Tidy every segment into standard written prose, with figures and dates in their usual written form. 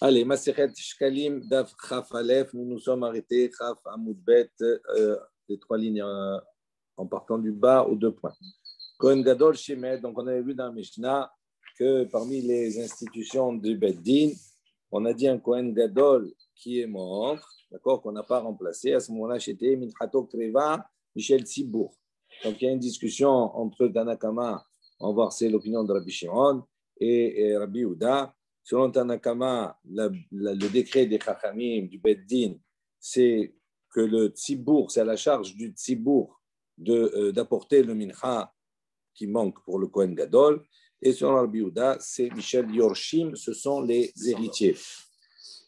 Allez, Masechet Shkalim, Daf Chaf Aleph, nous nous sommes arrêtés, Chaf Amoudbet, les trois lignes en partant du bas aux 2 points. Kohen Gadol Shemet, donc on avait vu dans la Mishnah que parmi les institutions du Bet Din, on a dit un Kohen Gadol qui est mort, d'accord, qu'on n'a pas remplacé. À ce moment-là, c'était Minchato Kreva, Michel Tzibour. Donc il y a une discussion entre Tanakama, on va voir c'est l'opinion de Rabbi Shimon et Rabbi Yehuda. Selon Tanakama, le décret des Chachamim, du Bet Din, c'est que le Tzibour, c'est à la charge du Tzibour d'apporter le mincha qui manque pour le Kohen Gadol. Et selon Rabbi Yehuda, c'est Michel Yorshim, ce sont les héritiers.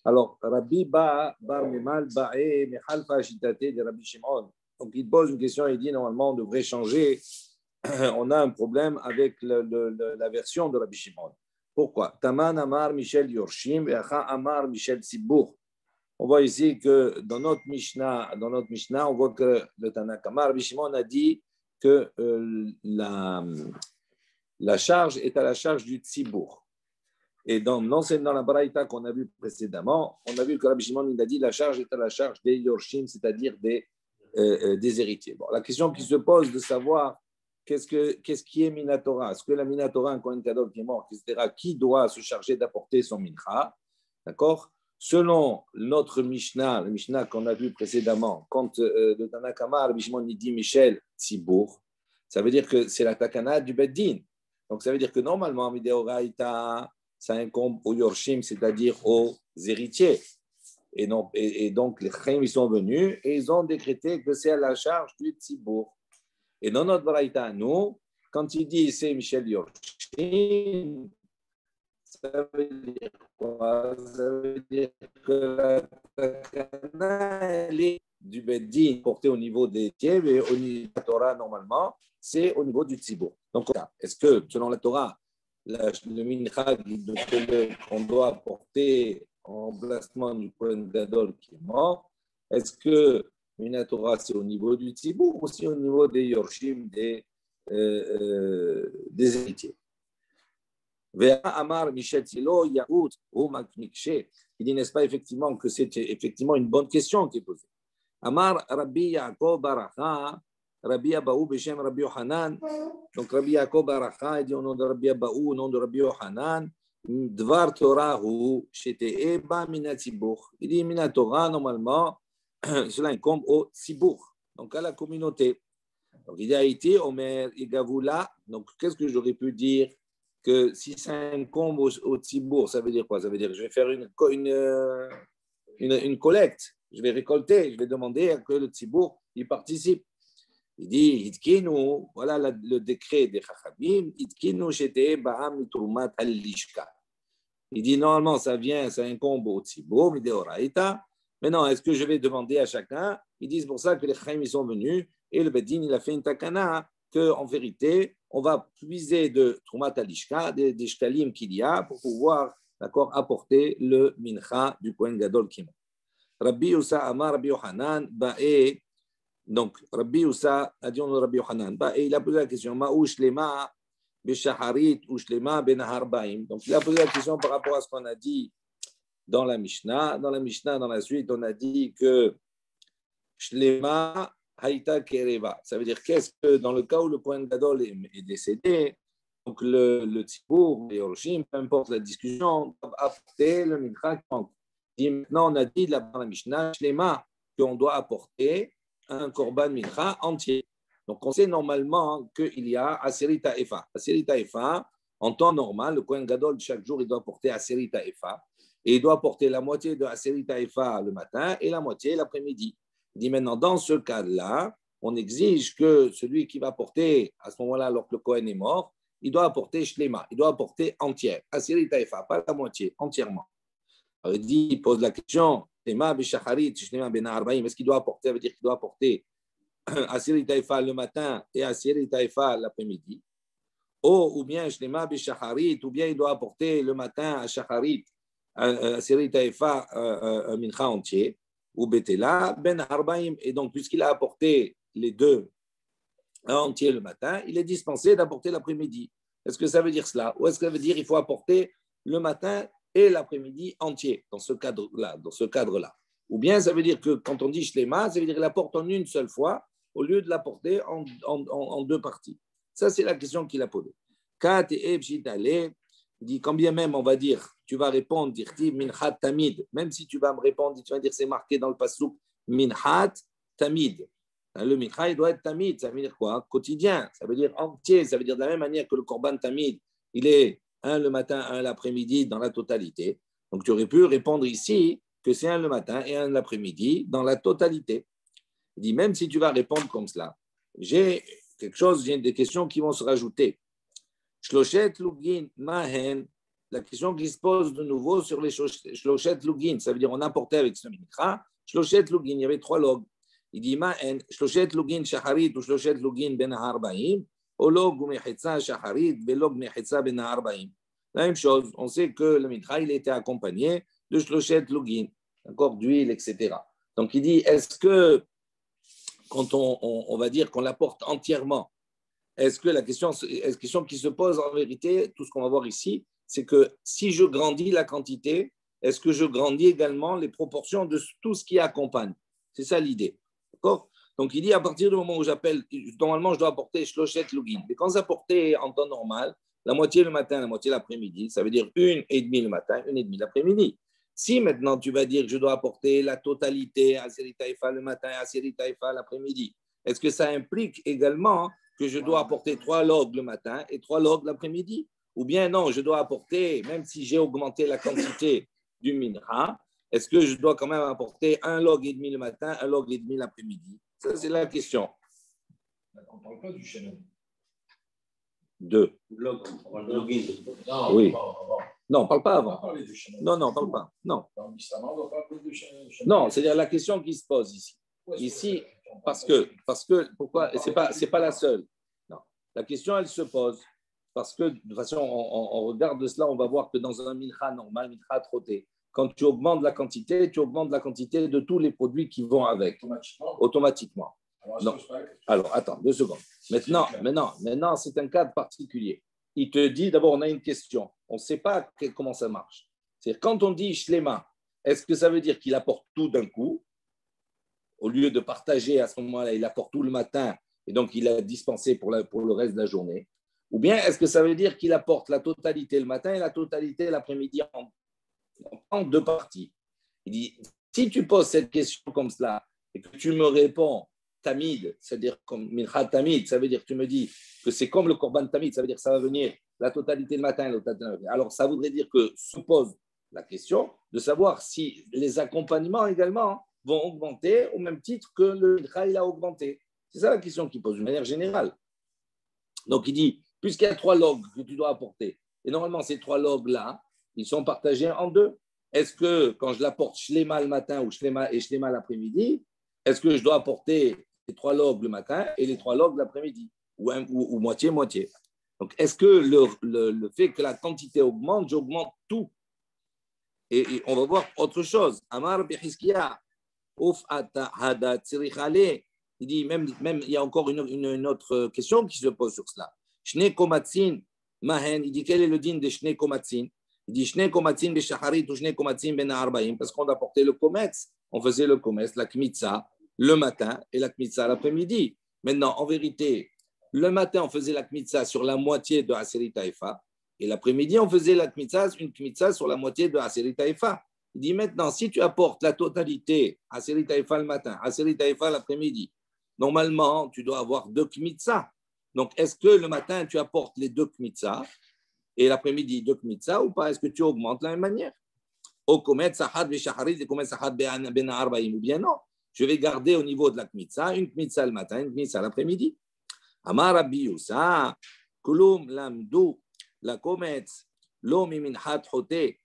Alors, Rabbi Bar Memal Ba'e Mechalfa Shitate de Rabbi Shimon. Donc, il pose une question, il dit normalement on devrait changer. On a un problème avec la version de Rabbi Shimon. Pourquoi? Taman Amar Michel Yorshim et Acha Amar Michel Tzibour. On voit ici que dans notre Mishnah, on voit que le Tanakama, Rabbi Shimon a dit que la charge est à la charge du Tzibour. Et dans la Baraïta qu'on a vu précédemment, on a vu que Rabbi Shimon a dit la charge est à la charge des Yorshim, c'est-à-dire des héritiers. Bon, la question qui se pose de savoir qu'est-ce qui est Minatora? Est-ce que la Minatora, un Kohen Gadol qui est mort, etc., qui doit se charger d'apporter son mincha? D'accord? Selon notre Mishnah, le Mishnah qu'on a vu précédemment, quand le Tanakama, Rabbi Shimon dit Michel Tzibour, ça veut dire que c'est la Takana du Bet Din. Donc ça veut dire que normalement, Mideoraïta, ça incombe aux Yorshim, c'est-à-dire aux héritiers. Et donc les Chaim, ils sont venus et ils ont décrété que c'est à la charge du Tzibour. Et dans notre Baraïta, nous, quand il dit c'est Michel Yorshim, ça veut dire quoi? Ça veut dire que la takana, elle est du Beddin portée au niveau des tiers, et au niveau de la Torah, normalement, c'est au niveau du Tzibour. Donc, est-ce que, selon la Torah, le mincha qu'on doit apporter en remplacement du Kohen Gadol qui est mort, est-ce que une Torah, c'est au niveau du Tzibour ou aussi au niveau des Yorshim, des héritiers? Amar Michel Tilo, Yahoud, il dit, n'est-ce pas effectivement que c'est effectivement une bonne question qui est posée. Amar Rabbi Yaakov Baracha, Rabbi Abaou Beshem Rabbi Yohanan. Donc Rabbi Yaakov Baracha, il dit au nom de Rabbi Abaou, au nom de Rabbi Yohanan, Dvar Torah hu Shete Eba Mina Tzibour. Il dit Mina Torah, normalement, cela incombe au Tzibour, donc à la communauté. Donc il a été Omer Igavula. Donc qu'est-ce que j'aurais pu dire? Que si ça incombe au Tzibour, ça veut dire quoi? Ça veut dire que je vais faire une collecte, je vais récolter, je vais demander à que le Tzibour y participe. Il dit, Itkinu, voilà le décret des Chachamim, Itkinu shete ba'am mitrumat al-lishka. Il dit, normalement, ça incombe au Tzibour, mideoraïta. Maintenant, est-ce que je vais demander à chacun? Ils disent pour ça que les Chachamim sont venus et le Bedin, il a fait une takana qu'en vérité, on va puiser de Trumat Alishka, des shkalim qu'il y a, pour pouvoir apporter le mincha du Kohen Gadol qui est mort. Rabbi Usa Amar Rabbi Yohanan, Ba'e, donc Rabbi Usa a dit on Rabbi Yohanan, Ba'e, il a posé la question, Ma'ou Shlema, Beshaharit, ou Shlema, Benahar Ba'im. Donc il a posé la question par rapport à ce qu'on a dit dans la Mishnah. Dans la Mishnah, dans la suite, on a dit que Shlema, Haïta Kereva. Ça veut dire qu'est-ce que dans le cas où le Kohen Gadol est décédé, donc le Tzibour, les Oroshim, peu importe la discussion, doivent apporter le mincha qui manque. Maintenant, on a dit là dans la Mishnah, Shlema, qu'on doit apporter un korban mincha entier. Donc on sait normalement qu'il y a Aserita Efa. Aserita Efa, en temps normal, le Kohen Gadol, chaque jour, il doit apporter Aserita Efa. Et il doit apporter la moitié de Aserita Efa le matin et la moitié l'après-midi. Il dit maintenant, dans ce cas-là, on exige que celui qui va porter, à ce moment-là, alors que le Kohen est mort, il doit apporter Shlema, il doit apporter entière, Asiri Taïfa, pas la moitié, entièrement. Alors il pose la question, Shlema Beshacharit, Shlema Ben Arbaïm, est-ce qu'il doit apporter, ça veut dire qu'il doit apporter Asiri Taïfa le matin et Asiri Taïfa l'après-midi, ou bien Shlema Beshacharit, ou bien il doit apporter le matin à Shacharit, Asiri Taïfa, un mincha entier, ou Betela, Ben Arbaïm. Et donc, puisqu'il a apporté les deux entiers le matin, il est dispensé d'apporter l'après-midi. Est-ce que ça veut dire cela? Ou est-ce que ça veut dire qu'il faut apporter le matin et l'après-midi entier, dans ce cadre-là. Ou bien ça veut dire que quand on dit shlema, ça veut dire qu'il apporte en une seule fois, au lieu de l'apporter en deux parties. Ça, c'est la question qu'il a posée. Kat et Ebjidale, il dit, quand bien même, on va dire, tu vas répondre, dire Minchat Tamid, même si tu vas me répondre, tu vas dire, c'est marqué dans le passouk, Minchat Tamid. Le Minchat, il doit être Tamid, ça veut dire quoi? Quotidien, ça veut dire entier, ça veut dire de la même manière que le Korban Tamid, il est un le matin, un l'après-midi dans la totalité. Donc, tu aurais pu répondre ici que c'est un le matin et un l'après-midi dans la totalité. Il dit, même si tu vas répondre comme cela, j'ai des questions qui vont se rajouter. Shloshet Lugin Mahen, la question qui se pose de nouveau sur les Shloshet Lugin, ça veut dire on apportait avec ce mincha, Shloshet Lugin, il y avait 3 logs. Il dit Mahen, Shloshet Lugin Shacharit ou Shloshet Lugin Ben Harbaim, ou log ou Mechitza Shacharit, Velog Mechitza Ben Harbaim. La même chose, on sait que le mincha, il était accompagné de Shloshet Lugin, d'accord, d'huile, etc. Donc il dit, est-ce que quand on va dire qu'on l'apporte entièrement, est-ce que la question qui se pose en vérité, tout ce qu'on va voir ici, c'est que si je grandis la quantité, est-ce que je grandis également les proportions de tout ce qui accompagne? C'est ça l'idée. D'accord? Donc il dit à partir du moment où j'appelle, normalement je dois apporter shloshet lugin. Mais quand j'apportais en temps normal, la moitié le matin, la moitié l'après-midi, ça veut dire 1,5 le matin, 1,5 l'après-midi. Si maintenant tu vas dire que je dois apporter la totalité à Aseri Taïfa le matin et à Aseri Taïfa l'après-midi, est-ce que ça implique également que je dois apporter 3 logs le matin et 3 logs l'après-midi? Ou bien non, je dois apporter, même si j'ai augmenté la quantité du mincha, est-ce que je dois quand même apporter 1 log et demi le matin, 1 log et demi l'après-midi? Ça, c'est la question. On ne parle pas du chemin. 2. Log, on parle de login. Non, oui. Non, on ne parle pas avant. On va parler du chemin. Non, on ne parle pas. Non. Dans l'islam, on va pas parler du chemin. Non, c'est-à-dire la question qui se pose ici. Ici, parce que pourquoi? C'est pas la seule. Non. La question, elle se pose parce que de toute façon, on regarde de cela, on va voir que dans un mincha normal, mincha trotté, quand tu augmentes la quantité, tu augmentes la quantité de tous les produits qui vont avec. Automatiquement. Non. Alors, attends, 2 secondes. Maintenant, c'est un cas particulier. Il te dit, d'abord, on a une question. On ne sait pas comment ça marche. C'est quand on dit shlema, est-ce que ça veut dire qu'il apporte tout d'un coup? Au lieu de partager à ce moment-là, il apporte tout le matin et donc il a dispensé pour le reste de la journée. Ou bien est-ce que ça veut dire qu'il apporte la totalité le matin et la totalité l'après-midi en 2 parties? Il dit, si tu poses cette question comme cela et que tu me réponds tamid, c'est-à-dire comme mincha tamid, ça veut dire que tu me dis que c'est comme le korban tamid, ça veut dire que ça va venir la totalité le matin et la totalité l'après-midi. Alors ça voudrait dire que se pose la question de savoir si les accompagnements également vont augmenter au même titre que le mincha il a augmenté. C'est ça la question qu'il pose de manière générale. Donc il dit, puisqu'il y a 3 logs que tu dois apporter, et normalement ces 3 logs-là, ils sont partagés en 2. Est-ce que quand je l'apporte shlema le matin ou shlema l'après-midi, est-ce que je dois apporter les 3 logs le matin et les 3 logs l'après-midi ou moitié-moitié? Donc est-ce que le fait que la quantité augmente, j'augmente tout? Et on va voir autre chose. Amar Bihizkiya, il dit même il y a encore une autre question qui se pose sur cela. Shne komatzin mahen, il dit quel est le din de shne komatzin? Il dit shne komatzin beshacharit ou shne komatzin ben arbaim, parce qu'on a porté le kometz, on faisait le kometz, la kmitza le matin et la kmitza l'après-midi. Maintenant, en vérité, le matin on faisait la kmitza sur la moitié de Aseri Taïfa et l'après-midi on faisait une kmitza sur la moitié de Aseri Taïfa. Il dit maintenant, si tu apportes la totalité, Aseri Taïfa le matin, Aseri Taïfa l'après-midi, normalement, tu dois avoir 2 kmitza. Donc, est-ce que le matin, tu apportes les 2 kmitza et l'après-midi, 2 kmitza ou pas? Est-ce que tu augmentes de la même manière? Ou bien non, je vais garder au niveau de la kmitza, une kmitza le matin, une kmitza l'après-midi. Amar Rabbi Yusa, kulum lamdu la kometz lo miminhat hote.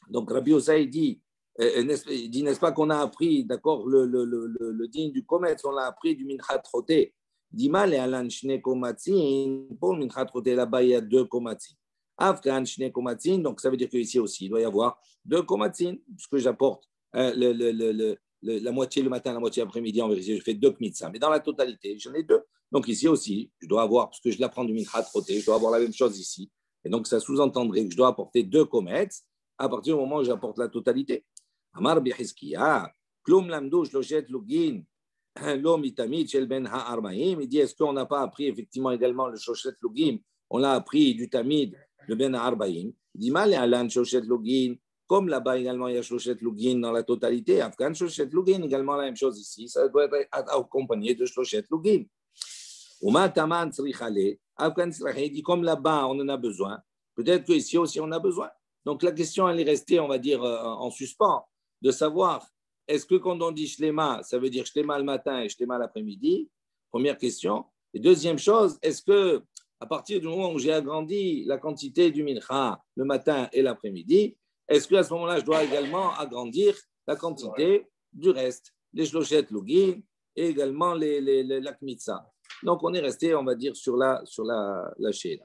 Donc, Rabbi Yusa, il dit, n'est-ce pas qu'on a appris, d'accord, le digne du comète, on l'a appris du minchat roté. Dimal et alan shne komatzin, pour le minchat roté, là-bas, il y a 2 komatzin. Afkan shne komatzin, donc ça veut dire qu'ici aussi, il doit y avoir 2 komatzin, puisque j'apporte la moitié le matin, la moitié l'après-midi, en vérité, je fais 2 kmitza. Mais dans la totalité, j'en ai 2. Donc ici aussi, je dois avoir, parce que je l'apprends du minchat roté, je dois avoir la même chose ici. Et donc, ça sous-entendrait que je dois apporter 2 comètes à partir du moment où j'apporte la totalité. Amar Bihizkiya, Klum Lamdou Shloshet Lugin, L'homme itamid shel ben ha'arbaim, il dit est-ce qu'on n'a pas appris effectivement également le shoshet lugim, on l'a appris du tamid, le ben ha'arbaim. Il dit mal et alan shoshet lugin, comme là-bas également il y a shoshet lugin dans la totalité, afghan shoshet lugin également la même chose ici, ça doit être accompagné de shoshet lugin. Uma taman tzrichale, afghan tzrichale, il dit comme là-bas on en a besoin, peut-être qu'ici aussi on a besoin. Donc la question elle est restée, on va dire, en suspens, de savoir est-ce que quand on dit Shlema, ça veut dire Shlema le matin et Shlema l'après-midi? Première question. Et deuxième chose, est-ce que à partir du moment où j'ai agrandi la quantité du mincha le matin et l'après-midi, est-ce qu'à ce moment-là, je dois également agrandir la quantité du reste, les shloshet lugin et également la kmitza? Donc, on est resté, on va dire, sur la shéla.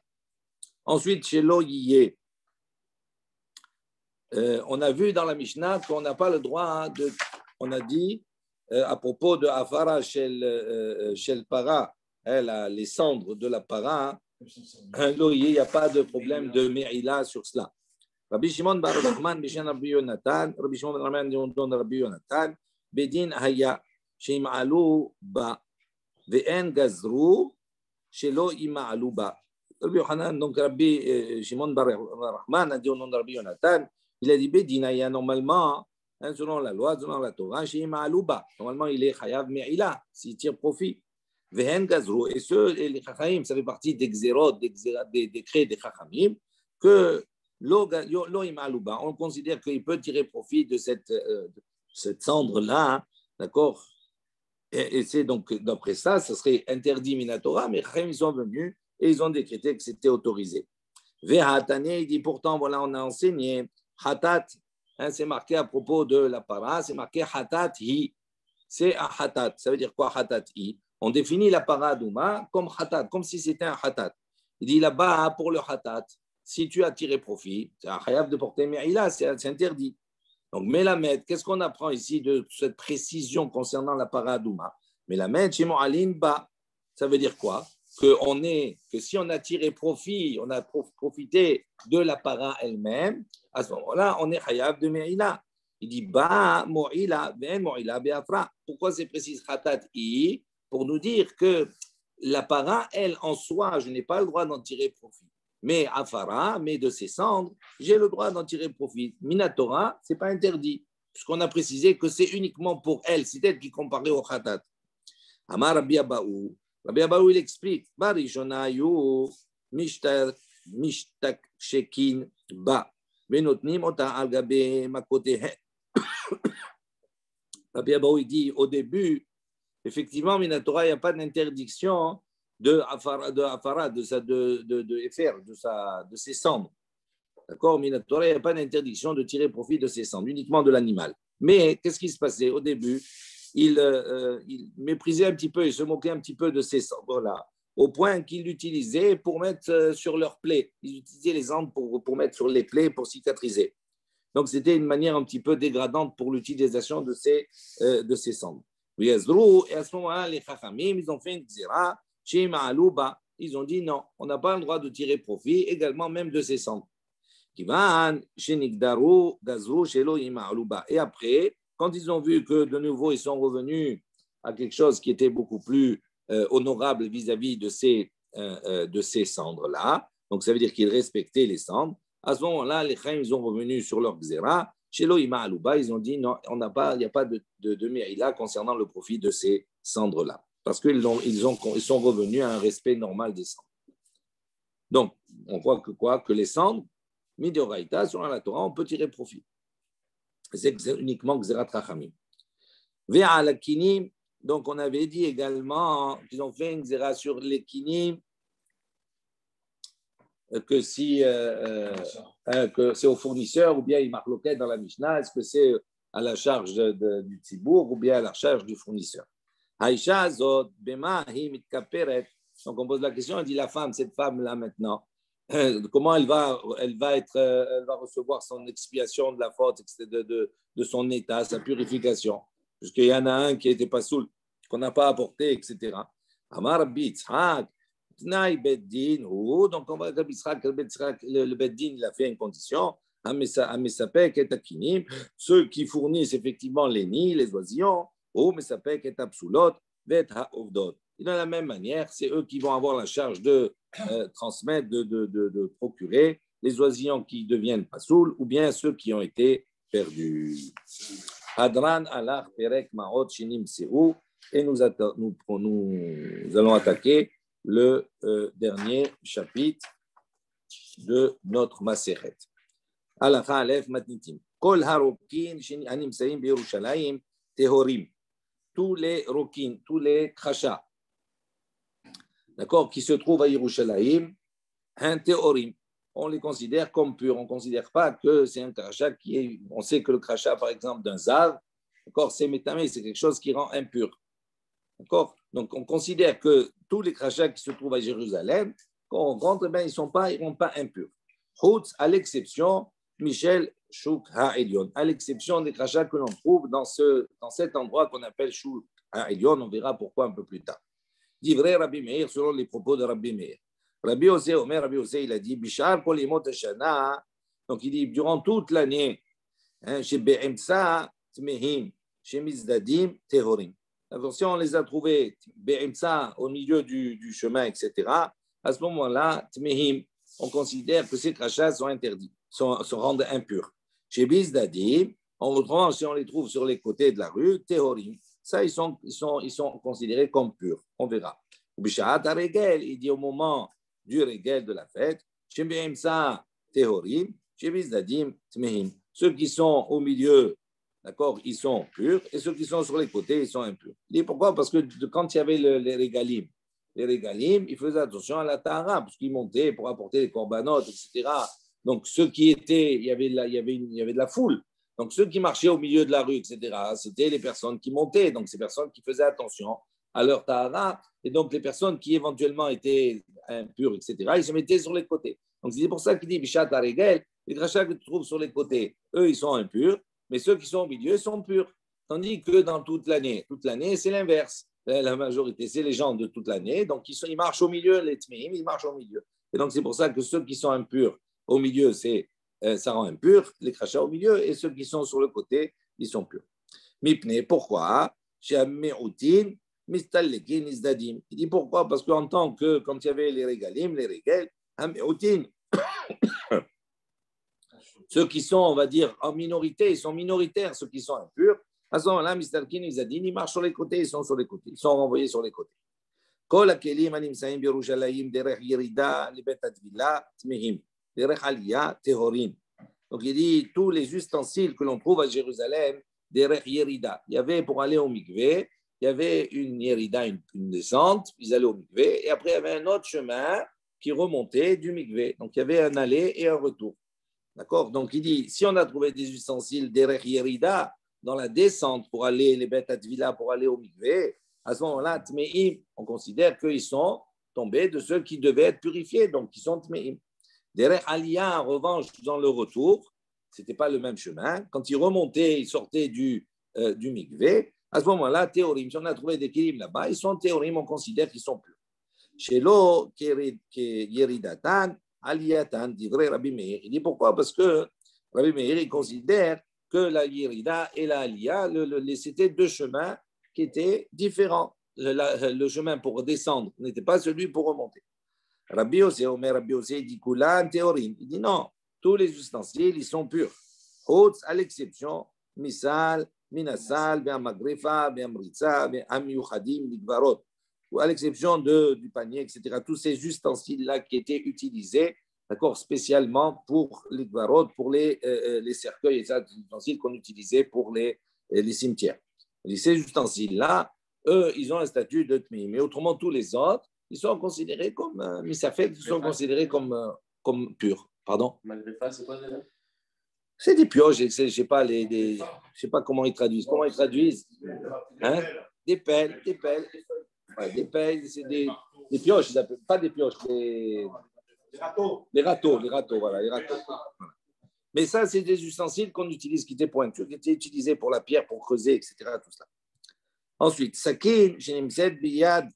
Ensuite, chez l'oyé, on a vu dans la Mishnah qu'on n'a pas le droit de. On a dit à propos de Afara shel para, les cendres de la para, il n'y a pas de problème de Me'ila sur cela. Rabbi Shimon bar Rahman, Bishan Rabbi Yonatan, Rabbi Shimon bar Rahman, Rabbi Yonatan, Bedin Haya, Sheim'alu ba, Ve'en gazru, Shelo ima'alu ba. Rabbi Yohanan, donc Rabbi Shimon bar Rahman a dit au nom de Rabbi Yonatan, il a dit Bedin Haya, normalement, selon la loi, selon la Torah, normalement il est chayav me'ila, s'il tire profit. Vehen gazru, et les chachamim, ça fait partie des xérot, des décrets des chachamim, que lo imaluba, on considère qu'il peut tirer profit de cette cendre-là, d'accord? Et c'est donc, d'après ça, ce serait interdit minatora, mais chachamim, ils sont venus et ils ont décrété que c'était autorisé. Vehatane, il dit pourtant, voilà, on a enseigné, hatat, c'est marqué à propos de la para, c'est marqué hatat hi. C'est un hatat. Ça veut dire quoi hatat hi? On définit la para d'Ouma comme hatat, comme si c'était un hatat. Il dit là-bas, pour le hatat, si tu as tiré profit, c'est un chayav de porter me'ila, c'est interdit. Donc, Melamed, qu'est-ce qu'on apprend ici de cette précision concernant la para d'Ouma? Melamed, chez Mo'alin ba, ça veut dire quoi? Que si on a tiré profit, on a profité de la para elle-même, à ce moment-là, on est chayav de me'ila. Il dit ba mo'ila, ben mo'ila be'afra. Pourquoi c'est précis khatat i? Pour nous dire que la para, elle, en soi, je n'ai pas le droit d'en tirer profit. Mais afara, mais de ses cendres, j'ai le droit d'en tirer profit. Minatora, ce n'est pas interdit. Puisqu'on a précisé que c'est uniquement pour elle, c'est elle qui comparait au khatat. Amar Rabbi Abaou. Rabbi Abaou, il explique Barishonayu mishtak shekin ba. Rabbi Abaou, il dit au début, effectivement, Minatora, il n'y a pas d'interdiction de ses cendres. D'accord? Minatora, il n'y a pas d'interdiction de tirer profit de ses cendres, uniquement de l'animal. Mais qu'est-ce qui se passait au début? Il méprisait un petit peu, il se moquait un petit peu de ses cendres-là, au point qu'il l'utilisait pour mettre sur leurs plaies. Ils utilisaient les cendres pour mettre sur les plaies, pour cicatriser. Donc, c'était une manière un petit peu dégradante pour l'utilisation de ces cendres. Et à ce moment-là, les chachamim, ils ont fait une xéra, ils ont dit non, on n'a pas le droit de tirer profit, également même de ces cendres. Et après, quand ils ont vu que de nouveau, ils sont revenus à quelque chose qui était beaucoup plus honorable vis-à-vis de ces cendres-là, donc ça veut dire qu'ils respectaient les cendres, à ce moment-là, les chachamim, ils sont revenus sur leur xéra, chez l'Oïma Alouba, ils ont dit non, il n'y a pas de me'ila concernant le profit de ces cendres-là. Parce qu'ils sont revenus à un respect normal des cendres. Donc, on voit que les cendres, midioraïta, selon la Torah, on peut tirer profit. C'est uniquement Xerat Chachamim. Ve'a la kinim, donc on avait dit également qu'ils ont fait une xéra sur les kinim, que si que c'est au fournisseur ou bien il marque loquet dans la Mishnah, est-ce que c'est à la charge du tzibour ou bien à la charge du fournisseur? Haïcha zot bema hi mitkaperet. Donc on pose la question, on dit la femme, cette femme-là maintenant, comment elle va recevoir son expiation de la faute, de son état, sa purification, puisqu'il y en a un qui n'était pas saoul, qu'on n'a pas apporté, etc. Amar Bitzhak. Donc, on va le Beddin, il a fait une condition. Amesapek et Akinim, ceux qui fournissent effectivement les nids, les oisillons, ou Mesapek et Apsulot, Vet Haovdot. Et de la même manière, c'est eux qui vont avoir la charge de transmettre, de procurer les oisillons qui deviennent pasoul ou bien ceux qui ont été perdus. Hadran Alach Perek Maot Shinim Seou, et nous allons attaquer le dernier chapitre de notre Maseret. Halacha Aleph Matnitim. Kol harokin animsaim beYerushalayim tehorim. Tous les rokin, tous les crachats, d'accord, qui se trouvent à Yerushalayim, un tehorim. On les considère comme purs. On ne considère pas que c'est un crachat qui est. On sait que le crachat, par exemple, d'un zav, d'accord, c'est métamé, c'est quelque chose qui rend impur. D'accord. Donc, on considère que tous les crachats qui se trouvent à Jérusalem, quand on rentre, ben, ils ne rendent pas impurs. Chutz, à l'exception, Michel Shuk HaElyon, à l'exception des crachats que l'on trouve dans cet endroit qu'on appelle Shuk HaElyon. On verra pourquoi un peu plus tard. Divrei Rabbi Meir, selon les propos de Rabbi Meir. Rabbi Osé, Rabbi Osé, il a dit, Bishar Polimot Hashana, donc il dit, durant toute l'année, chez Be'emtsa, Tmehim, chez Mizdadim, Tehorim. Si on les a trouvés, Be'emtsa, au milieu du chemin, etc., à ce moment-là, Tmehim, on considère que ces crachats sont interdits, se rendent impurs. Chez Mizdadim, en revanche, si on les trouve sur les côtés de la rue, Tehorim, ça, ils sont considérés comme purs. On verra. Bishat Regel, il dit au moment du Regel de la fête, chez Be'emtsa, Tehorim, chez Mizdadim, Tmehim. Ceux qui sont au milieu, d'accord, ils sont purs, et ceux qui sont sur les côtés, ils sont impurs. Il dit pourquoi? Parce que quand il y avait les régalim, ils faisaient attention à la tahara, parce qu'ils montaient pour apporter les corbanotes, etc. Donc, ceux qui étaient, il y avait de la foule. Donc, ceux qui marchaient au milieu de la rue, etc., c'était les personnes qui montaient. Donc, ces personnes qui faisaient attention à leur tahara. Et donc, les personnes qui éventuellement étaient impures, etc., ils se mettaient sur les côtés. Donc, c'est pour ça qu'il dit Bishat Haregel, les crachats que tu trouves sur les côtés, eux, ils sont impurs, mais ceux qui sont au milieu sont purs. Tandis que dans toute l'année, c'est l'inverse. La majorité, c'est les gens de toute l'année. Donc, ils marchent au milieu, les tmeim, ils marchent au milieu. Et donc, c'est pour ça que ceux qui sont impurs au milieu, ça rend impur, les crachats au milieu, et ceux qui sont sur le côté, ils sont purs. Mipne, pourquoi? Chez Me'outin, Mistallekin, Isdadim. Il dit pourquoi? Parce qu'en tant que, quand il y avait les régalim, les régels, Me'outin, ceux qui sont, on va dire, en minorité, ils sont minoritaires, ceux qui sont impurs. À ce moment-là, Mistallekin, Isdadim, ils marchent sur les côtés, ils sont sur les côtés, ils sont renvoyés sur les côtés. Kol hakelim animsaim b'Yerushalayim derech yerida libet hatvila tmehim. Donc il dit tous les ustensiles que l'on trouve à Jérusalem, derech yerida. Il y avait pour aller au mikvé, il y avait une yerida, une descente, ils allaient au mikvé, et après il y avait un autre chemin qui remontait du mikvé. Donc il y avait un aller et un retour. D'accord? Donc il dit si on a trouvé des ustensiles derech yerida dans la descente pour aller les bêtes hatvila pour aller au mikvé, à ce moment-là, tmeim, on considère qu'ils sont tombés de ceux qui devaient être purifiés, donc ils sont tmeim. Derech Aliyah, en revanche, dans le retour, ce n'était pas le même chemin. Quand ils remontaient, ils sortaient du mikvé. À ce moment-là, théorim, si on a trouvé des kilim là-bas, ils sont théorim, on considère qu'ils sont purs. Chez l'eau, yeridatan, aliyatan, dit vrai Rabbi Meir. Il dit pourquoi? Parce que Rabbi Meir, il considère que la yerida et la aliyah, c'était deux chemins qui étaient différents. Le chemin pour descendre n'était pas celui pour remonter. Rabbi Osé, dit Kulan théorim. Il dit non, tous les ustensiles, ils sont purs. Chutz, à l'exception, misal, minasal, magrifa, amritza, amyuchadim, ligvarot. À l'exception du panier, etc. Tous ces ustensiles-là qui étaient utilisés, d'accord, spécialement pour les ligvarot, pour les cercueils et ça, des ustensiles qu'on utilisait pour les cimetières. Et ces ustensiles-là, eux, ils ont un statut de tmi. Mais autrement, tous les autres, ils sont considérés comme misafek, ils sont considérés comme purs. Pardon? Magrifa, c'est quoi déjà? C'est des pioches, je ne sais pas, je sais pas comment ils traduisent. Comment ils traduisent? Hein? Des pelles. Ouais, des pelles, c'est des pioches, ils appellent, pas des pioches, les râteaux. Les râteaux, voilà, les râteaux. Mais ça, c'est des ustensiles qu'on utilise, qui étaient pointus, qui étaient utilisés pour la pierre, pour creuser, etc. Tout ça. Ensuite, sakin, shenimset, biyad.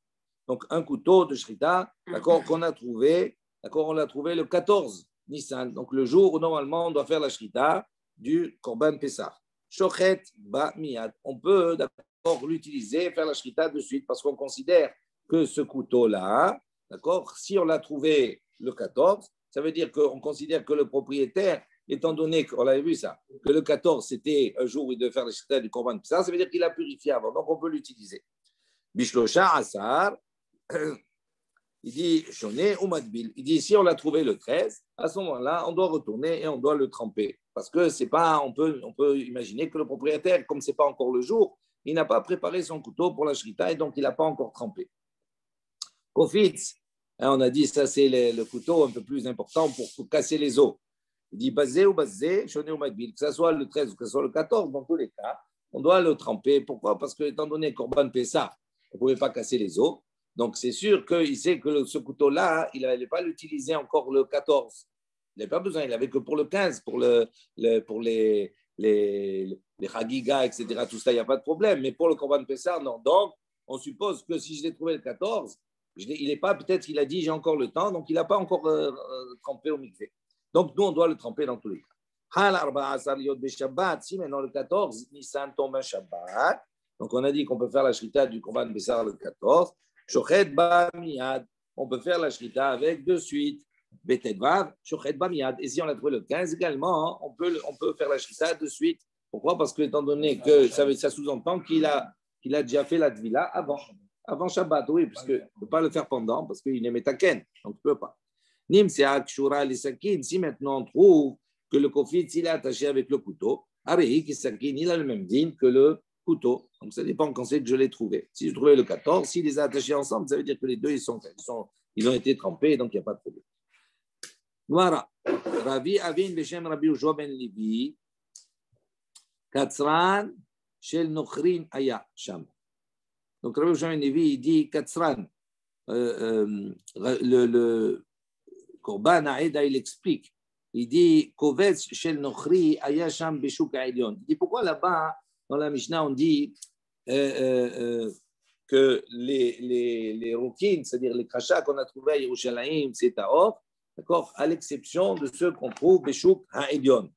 Donc, un couteau de shrita, d'accord, qu'on a trouvé, d'accord, on l'a trouvé le 14 Nissan, donc le jour où normalement on doit faire la shrita du Korban Pessah. Shochet ba miyad. On peut d'abord l'utiliser, faire la shrita de suite, parce qu'on considère que ce couteau-là, d'accord, si on l'a trouvé le 14, ça veut dire qu'on considère que le propriétaire, étant donné qu'on avait vu ça, que le 14 c'était un jour où il devait faire la shrita du Korban Pessah, ça veut dire qu'il a purifié avant, donc on peut l'utiliser. Bishlosha Asar. Il dit, ou Madbil. Il dit, si on l'a trouvé le 13, à ce moment-là, on doit retourner et on doit le tremper. Parce que c'est pas, on peut imaginer que le propriétaire, comme ce n'est pas encore le jour, il n'a pas préparé son couteau pour la shrita et donc il n'a pas encore trempé. Kofitz, on a dit, ça c'est le couteau un peu plus important pour casser les os. Il dit, basé ou basé, shoné ou Madbil, que ce soit le 13 ou que ce soit le 14, dans tous les cas, on doit le tremper. Pourquoi? Parce que, étant donné Korban Pessah, on ne pouvait pas casser les os. Donc, c'est sûr qu'il sait que ce couteau-là, il n'allait pas l'utiliser encore le 14. Il n'avait pas besoin, il n'avait que pour le 15, pour les Hagiga, etc. Tout ça, il n'y a pas de problème. Mais pour le Korban Pessah, non. Donc, on suppose que si je l'ai trouvé le 14, il n'est pas, peut-être qu'il a dit j'ai encore le temps, donc il n'a pas encore trempé au mikvé. Donc, nous, on doit le tremper dans tous les cas. Si maintenant le 14, Nissan tombe un Shabbat, donc on a dit qu'on peut faire la shrita du Korban Pessah le 14. Shochet ba miyad, on peut faire la shrita avec de suite. Betetvav, shochet ba miyad. Et si on a trouvé le 15 également, on peut faire la shrita de suite. Pourquoi? Parce que, étant donné que ça sous-entend qu'il a déjà fait la tvila avant Shabbat, oui, parce qu'il ne peut pas le faire pendant, parce qu'il est metaken, donc il ne peut pas. Nim c'est akshura les sakin, si maintenant on trouve que le kofit, s'il est attaché avec le couteau, arehi qui sakin, il a le même din que le couteau. Donc, ça dépend quand c'est que je l'ai trouvé. Si je trouvais le 14, s'il les a attachés ensemble, ça veut dire que les deux, ils ont été trempés, donc il n'y a pas de problème. Voilà. Ravi Avin Beshem Rabbi Ushua ben Levi, Katzran Shel Nochrin Aya Sham. Donc, Rabbi Ushua ben Levi, il dit Katzran, le Korban Aeda, il explique. Il dit Kovetz Shel Nochri Aya Sham Beshuk Aelion. Il dit pourquoi là-bas, dans la Mishnah, on dit que les roukines, c'est-à-dire les crachats qu'on a trouvés à Yerushalayim, c'est Taor, d'accord, à l'exception de ceux qu'on trouve Beshuk Ha'elion.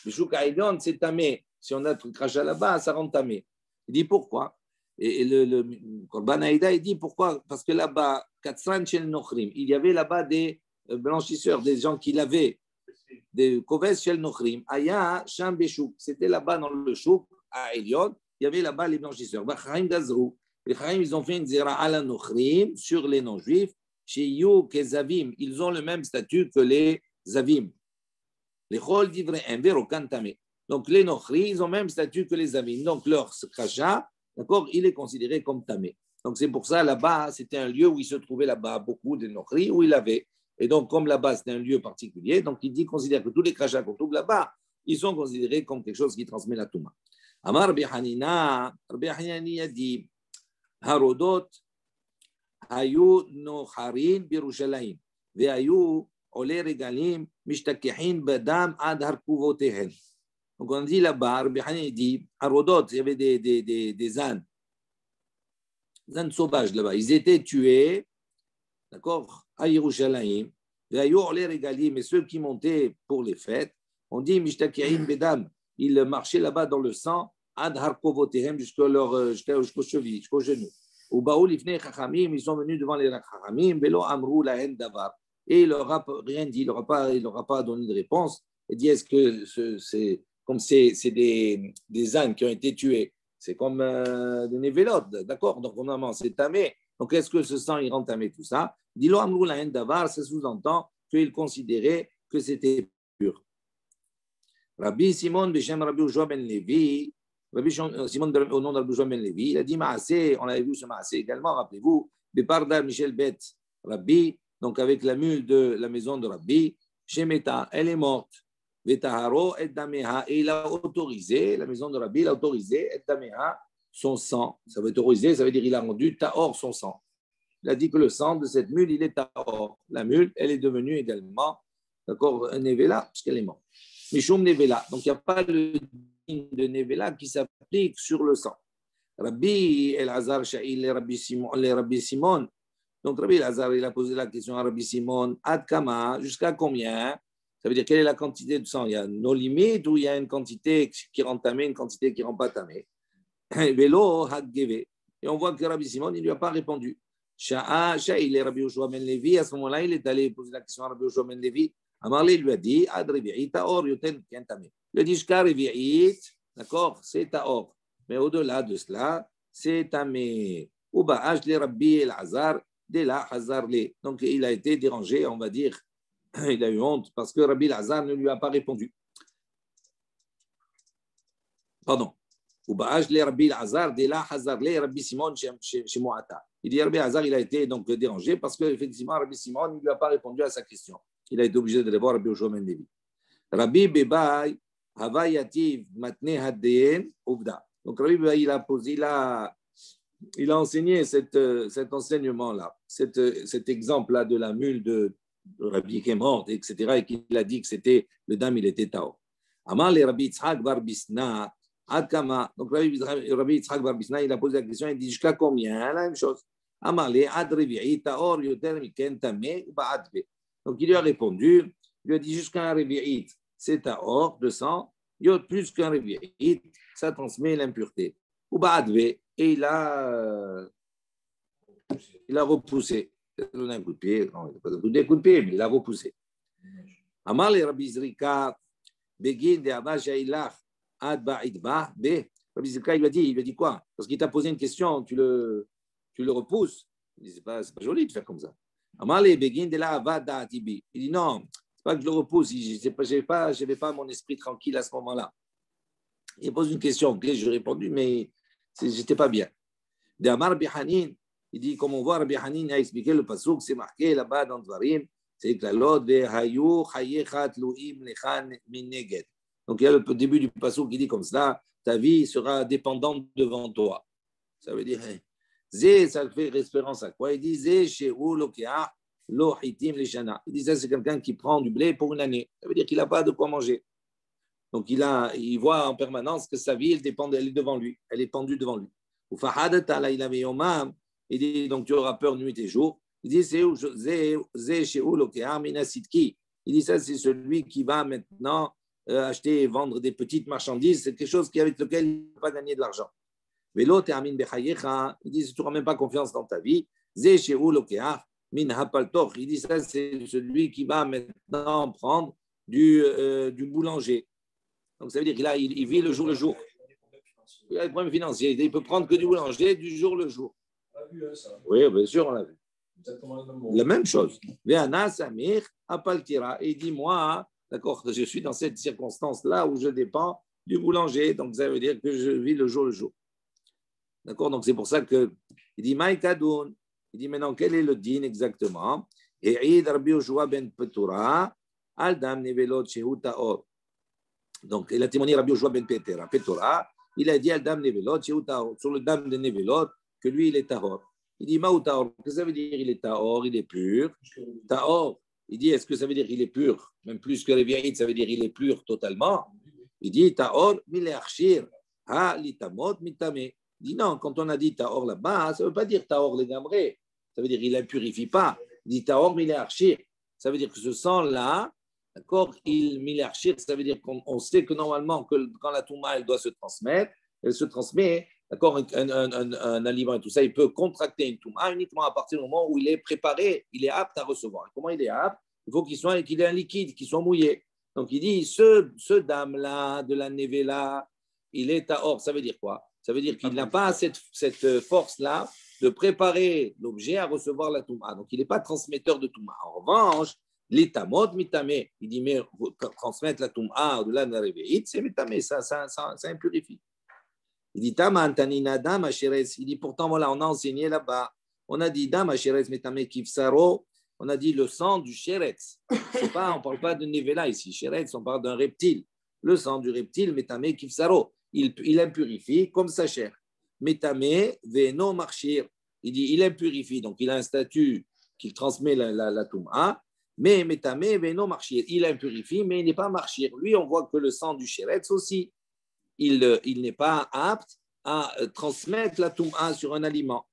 Beshuk Ha'elion, c'est tamé. Si on a un crachat là-bas, ça rend tamé. Il dit pourquoi? Et le Korban Haïda, il dit pourquoi? Parce que là-bas, Katzran Shel Nochrim, il y avait là-bas des blanchisseurs, des gens qui lavaient des Kovetz Shel Nochrim, Aya Sham Beshuk. C'était là-bas dans le chouk à Elion, il y avait là-bas les blanchisseurs. Les Chaim, ils ont fait une zera à la Nochrim sur les non-juifs. Chez You, Kezavim, ils ont le même statut que les Zavim. Les Chol d'Ivre Ember au Kantame. Donc les Nochri, ils ont le même statut que les Zavim. Donc leur krasha, d'accord, il est considéré comme tamé. Donc c'est pour ça, là-bas, c'était un lieu où il se trouvait là-bas beaucoup de Nochri, où il avait. Et donc, comme là-bas, c'était un lieu particulier, donc il considère que tous les krachas qu'on trouve là-bas, ils sont considérés comme quelque chose qui transmet la Touma. Amar Rabbi Hanina a dit Harodot hayu nocharin birushalayim vehayu ole regalim mishtakehin badam ad harkuvotehen. Donc on dit là-bas, Rabbi Hanina dit Harodot, il y avait des ânes sauvages là-bas. Ils étaient tués, d'accord, à Yerushalayim. Vehayu ole regalim, et ceux qui montaient pour les fêtes, on dit mishtakehin badam. Ils marchaient là-bas dans le sang. Ad harkovotehem jusqu'aux chevilles, jusqu'aux genoux. Au baoul ifnei chachamim, ils sont venus devant les chachamim, velo amrou lahen davar. Et il leur a rien dit, il leur a pas donné de réponse. Il dit est-ce que c'est comme c'est des ânes qui ont été tués, c'est comme des névélotes, d'accord? Donc normalement c'est tamé. Donc est-ce que ce sang il rend tamé tout ça? Dit lo amrou lahen davar, ça sous-entend qu'il considérait que c'était pur. Rabbi Simon Beshem Rabbi Ushua ben Levi. Rabbi Simon au nom de Rabbi Ushua ben Levi, il a dit Maasé, on avait vu ce Maasé également, rappelez-vous, Beparda Michel Bet Rabbi, donc avec la mule de la maison de Rabbi, Shemeta, elle est morte, Vetaharo et Dameha, et il a autorisé, la maison de Rabbi, il a autorisé et Dameha, son sang, ça veut autoriser, ça veut dire il a rendu Tahor son sang. Il a dit que le sang de cette mule, il est Tahor. La mule, elle est devenue également, d'accord, un Nevela, parce qu'elle est morte. Mishum Nevela, donc il n'y a pas le de Nevela qui s'applique sur le sang. Rabbi El-Azhar Sha'il et Rabbi Simon, Donc, Rabbi Lazar, il a posé la question à Rabbi Simon, Ad Kama, jusqu'à combien? Ça veut dire quelle est la quantité de sang? Il y a nos limites ou il y a une quantité qui rend tamé, une quantité qui ne rend pas tamé? Vélo, Haggeve. Et on voit que Rabbi Simon, il ne lui a pas répondu. Sha'a, il est Rabbi Yoshua ben Levi. À ce moment-là, il est allé poser la question à Rabbi Yoshua ben Levi. Amarli lui a dit, Ad Revi'it, Taor, Yoten, Kentamé. Il a dit, jusqu'à Revi'it, d'accord, c'est Taor. Mais au-delà de cela, c'est Tamé. Ou Ba'aj le Rabbi El Hazar, de la Hazar le. Donc, il a été dérangé, on va dire. Il a eu honte parce que Rabbi El Hazar ne lui a pas répondu. Pardon. Ou Ba'aj le Rabbi El Hazar, de la Hazar le Rabbi Simon chez Moata. Il dit Rabbi El Hazar, il a été donc dérangé parce qu'effectivement, Rabbi Simon ne lui a pas répondu à sa question. Il a été obligé de voir Rabbi Yoshua ben Levi. Rabbi Bebai, Havayativ, Matne Hadeen, Ovda. Donc Rabbi Bebai, il a enseigné cet enseignement-là, cet exemple-là de la mule de Rabbi qui est morte, etc., et qu'il a dit que c'était le dame, il était Tao. Amar le Rabbi Yitzhak bar Bisna, Adkama. Donc Rabbi Yitzhak bar Bisna, il a posé la question, il dit jusqu'à combien? La même chose. Amar le Ad Revi'i, Taor, Yoter, Miken, Tameh, Ba'adve. Donc il lui a répondu, il lui a dit jusqu'à un Revi'i, c'est Taor, 200, plus qu'un Revi'i, ça transmet l'impureté. Ou Ba'adve, et il a repoussé. Il a donné un coup de pied, non, il n'a pas donné un coup de pied, mais il a repoussé. Amar le Rabbi Zrika, Begin de Abba Jailach, Ad Ba'idba, B. Rabbi Zrika, il lui a dit quoi? Parce qu'il t'a posé une question, tu le repousses. Il dit, c'est pas joli de faire comme ça. Amar le Begin de la Abba Da'atibi. Il dit, non, c'est pas que je le repousse, je n'avais pas mon esprit tranquille à ce moment-là. Il pose une question, ok, je lui ai répondu, mais je n'étais pas bien. De Amar Bihanin, il dit, comme on voit, Rabbi Hanin a expliqué le pasuk, c'est marqué là-bas dans Dvarim, c'est que la lode de Hayu, Hayechat, Luim, Lechan, Mineged. Donc il y a le début du pasuk qui dit comme cela, ta vie sera dépendante devant toi. Ça veut dire, Zé, ça fait référence à quoi? Il dit, Zé, Shehu, Lokea, Lo, Hitim, Leshana. Il dit, ça, c'est quelqu'un qui prend du blé pour une année. Ça veut dire qu'il n'a pas de quoi manger. Donc il voit en permanence que sa vie, elle est devant lui. Elle est pendue devant lui. Ou Fahadat, il avait Yomam. Il dit, donc tu auras peur nuit et jour. Il dit, il dit, ça, c'est celui qui va maintenant acheter et vendre des petites marchandises. C'est quelque chose avec lequel il ne peut pas gagner de l'argent. Il dit, si tu n'auras même pas confiance dans ta vie, il dit, ça, c'est celui qui va maintenant prendre du boulanger. Donc, ça veut dire qu'il vit le jour le jour. Il a des problèmes financiers. Il peut prendre que du boulanger du jour le jour. Oui, bien sûr, on l'a vu. La même chose. Ve'ana Samir Apaltira. Et dis-moi, d'accord, je suis dans cette circonstance-là où je dépends du boulanger. Donc, ça veut dire que je vis le jour le jour. D'accord, donc c'est pour ça que il dit Maïkadoun. Il dit maintenant, quel est le din exactement? Et Rabbi Yoshua ben Petura, Aldam Nevelot Shehu Taor. Donc, il a témoigné Rabbi Yoshua ben Petura. Il a dit Aldam Nevelot Shehu Taor. Sur le dam de Nevelot, que lui, il est Tahor. Il dit, Maou Tahor, qu'est-ce que ça veut dire? Il est Tahor, il est pur. Tahor, il dit, est-ce que ça veut dire qu'il est pur? Même plus que les vieilles, ça veut dire qu'il est pur totalement. Il dit, Tahor, mille archir, ha, litamot, mitame. Il dit, non, quand on a dit Tahor là-bas, ça ne veut pas dire Tahor les gamrés. Ça veut dire qu'il ne purifie pas. Il dit Tahor, mille archir. Ça veut dire que ce sang-là, d'accord, mille archir, ça veut dire qu'on sait que normalement, quand la Touma, elle doit se transmettre, elle se transmet. D'accord, un aliment et tout ça, il peut contracter une touma uniquement à partir du moment où il est préparé, il est apte à recevoir. Et comment il est apte? Il faut qu'il ait un liquide, qu'il soit mouillé. Donc il dit, ce dame-là, de la nevela, il est à or. Ça veut dire quoi? Ça veut dire qu'il n'a pas cette force-là de préparer l'objet à recevoir la touma. Donc il n'est pas transmetteur de touma. En revanche, l'étamot mitame, il dit, mais transmettre la touma au-delà de la réveillite, c'est mitame, ça impurifie. Il dit, il dit, pourtant, voilà, on a enseigné là-bas. On a dit, Dam Asheretz Metame Kifsaro, on a dit le sang du Sheretz. On ne parle pas de Nevela ici. Sheretz, on parle d'un reptile. Le sang du reptile, Metame Kifsaro, il impurifie comme sa chair. Metame Veno Marchir, il dit, il impurifie, donc il a un statut qui transmet la Touma, mais Metame Veno Marchir, il impurifie, mais il n'est pas Marchir. Lui, on voit que le sang du Sheretz aussi. Il n'est pas apte à transmettre la touma sur un aliment.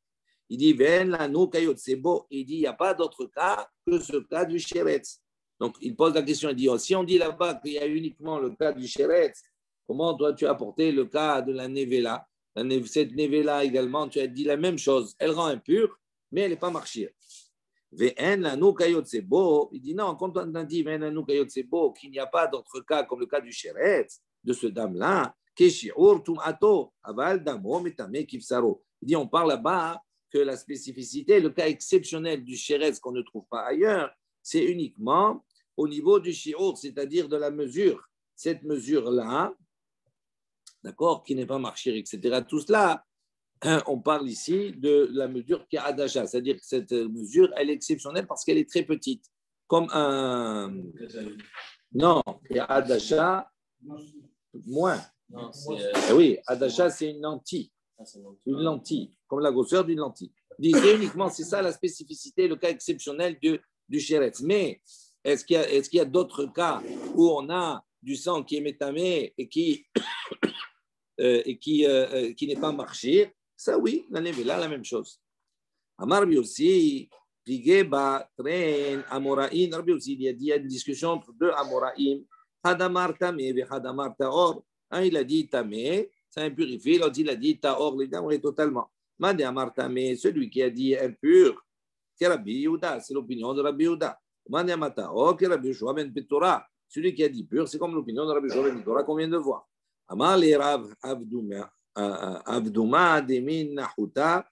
Il dit, Ven la no kayot sebo. Il dit, il n'y a pas d'autre cas que ce cas du sheretz. Donc, il pose la question, il dit, oh, si on dit là-bas qu'il y a uniquement le cas du sheretz, comment toi tu as apporté le cas de la nevela? Cette nevela également, tu as dit la même chose. Elle rend impure, mais elle n'est pas marchire. Ve'en la no kayot sebo. Il dit, non, quand on a dit Ve'en la no kayot sebo, qu'il n'y a pas d'autre cas comme le cas du sheretz, de ce dame-là, keshiur tumato, aval damo metame kifsaro. Il dit, on parle là-bas que la spécificité, le cas exceptionnel du sheretz qu'on ne trouve pas ailleurs, c'est uniquement au niveau du shiur, c'est-à-dire de la mesure. Cette mesure-là, d'accord, qui n'est pas marchir, etc. Tout cela, on parle ici de la mesure qui est adasha, c'est-à-dire que cette mesure, elle est exceptionnelle parce qu'elle est très petite. Comme un... Non, et adasha, moins. Non, Oui, adasha, c'est une lentille. Une lentille, comme la grosseur d'une lentille. C'est uniquement, c'est ça la spécificité, le cas exceptionnel du sheretz. Mais est-ce qu'il y a d'autres cas où on a du sang qui est métamé et qui n'est pas marchir? Ça, oui, la nevela, la même chose. Amar Rabbi aussi, Pigeba, Tren, Amoraïm. Rabbi aussi, il y a une discussion entre deux Amoraïm. Hadamar Tamé et Hadamar Taor. Un, il a dit Tamé, ça impurifie. L'autre, il a dit Taor, l'évidemment, totalement. Made Amar Tamé, celui qui a dit impur, c'est Rabbi Yehuda, c'est l'opinion de Rabbi Yehuda. Made Amar Taor, c'est Rabbi Yoshua ben Petora. Celui qui a dit pur, c'est comme l'opinion de Rabbi Yoshua ben Petora qu'on vient de voir. Amar le Rav Avdouma de Min Nahuta,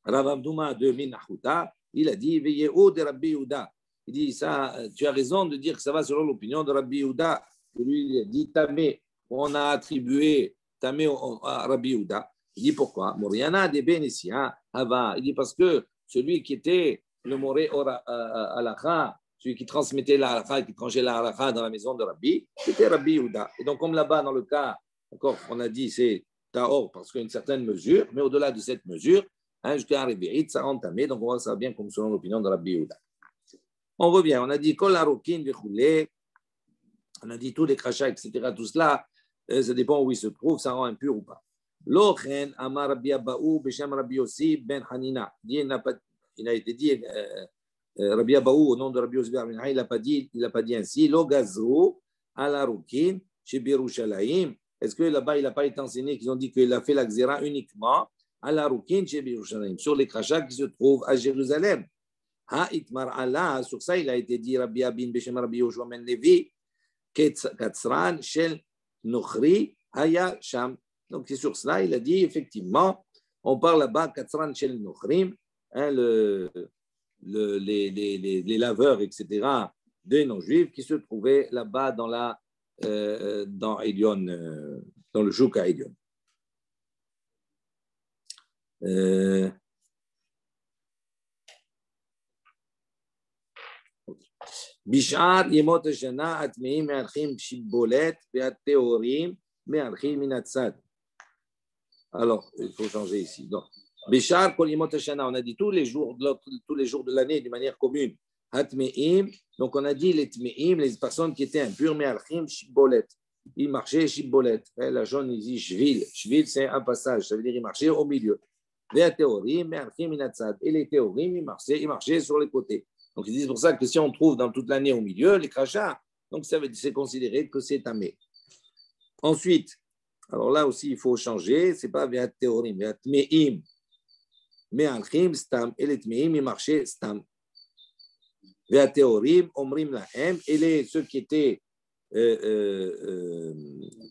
Rav Avdouma de Min Nahuta, il a dit veillez haut de Rabbi Yehuda. Il dit ça, tu as raison de dire que ça va selon l'opinion de Rabbi Yehuda. Lui, il a dit Tamé, on a attribué Tamé à Rabbi Yehuda. Il dit pourquoi? Moriana de Benissia Hava. Il dit parce que celui qui était le Moré Alakha, celui qui transmettait la halakha, qui tranchait la halakha dans la maison de Rabbi, c'était Rabbi Yehuda. Et donc, comme là-bas, dans le cas, encore, on a dit c'est Taor parce qu'il y a une certaine mesure, mais au-delà de cette mesure, jusqu'à un réveil, ça rentre tamé, donc on voit ça bien comme selon l'opinion de Rabbi Yehuda. On revient, on a dit Kol Harokin Vechoulé, on a dit tous les crachats, etc., tout cela, ça dépend où il se trouve, ça rend impur ou pas. Lochen Amar Rabbi Abaou, Beshem Rabbi Yossi, Ben Hanina. Il a été dit. Rabbi Abaou, au nom de Rabbi Yossi, il n'a pas dit ainsi. Lo gazrou ala rukin chez Birushalayim. Est-ce que là-bas, il n'a pas été enseigné qu'ils ont dit qu'il a fait la xéra uniquement à la rukin chez Birushalayim, sur les crachats qui se trouvent à Jérusalem? Ha itmar Allah, sur ça, il a été dit Rabbi Abin Beshem Rabbi Yoshua ben Levi, Katzran shel Nochri haya sham. Donc c'est sur cela, il a dit effectivement, on parle là-bas Katzran shel Nochrim, les laveurs, etc., des non-juifs qui se trouvaient là-bas dans Elion, dans le Jouk à Elion. Bishar Yemot Shana Atmeim Me'archim Shibolet Ve'at-Teorim Me'archim Minatzad. Alors, il faut changer ici. Donc, Bishar Kol Yemot Shana, on a dit tous les jours de l'année d'une manière commune. Atmeim, donc on a dit les Tmeim, les personnes qui étaient impures, Me'archim Shibolet. Ils marchaient Shibolet. La jaune, il dit Shvil. Shvil, c'est un passage, ça veut dire ils marchaient au milieu. Ve'at-Teorim Me'archim Minatzad. Et les Teorim, ils marchaient sur les côtés. Donc, ils disent pour ça que si on trouve dans toute l'année au milieu, les crachats, donc c'est considéré que c'est tamé. Ensuite, alors là aussi, il faut changer, c'est pas via théorim, via tmeim, me'alchim stam, et les tmeim, ils marchaient stam. Via théorim, omrim lahem, et ceux qui étaient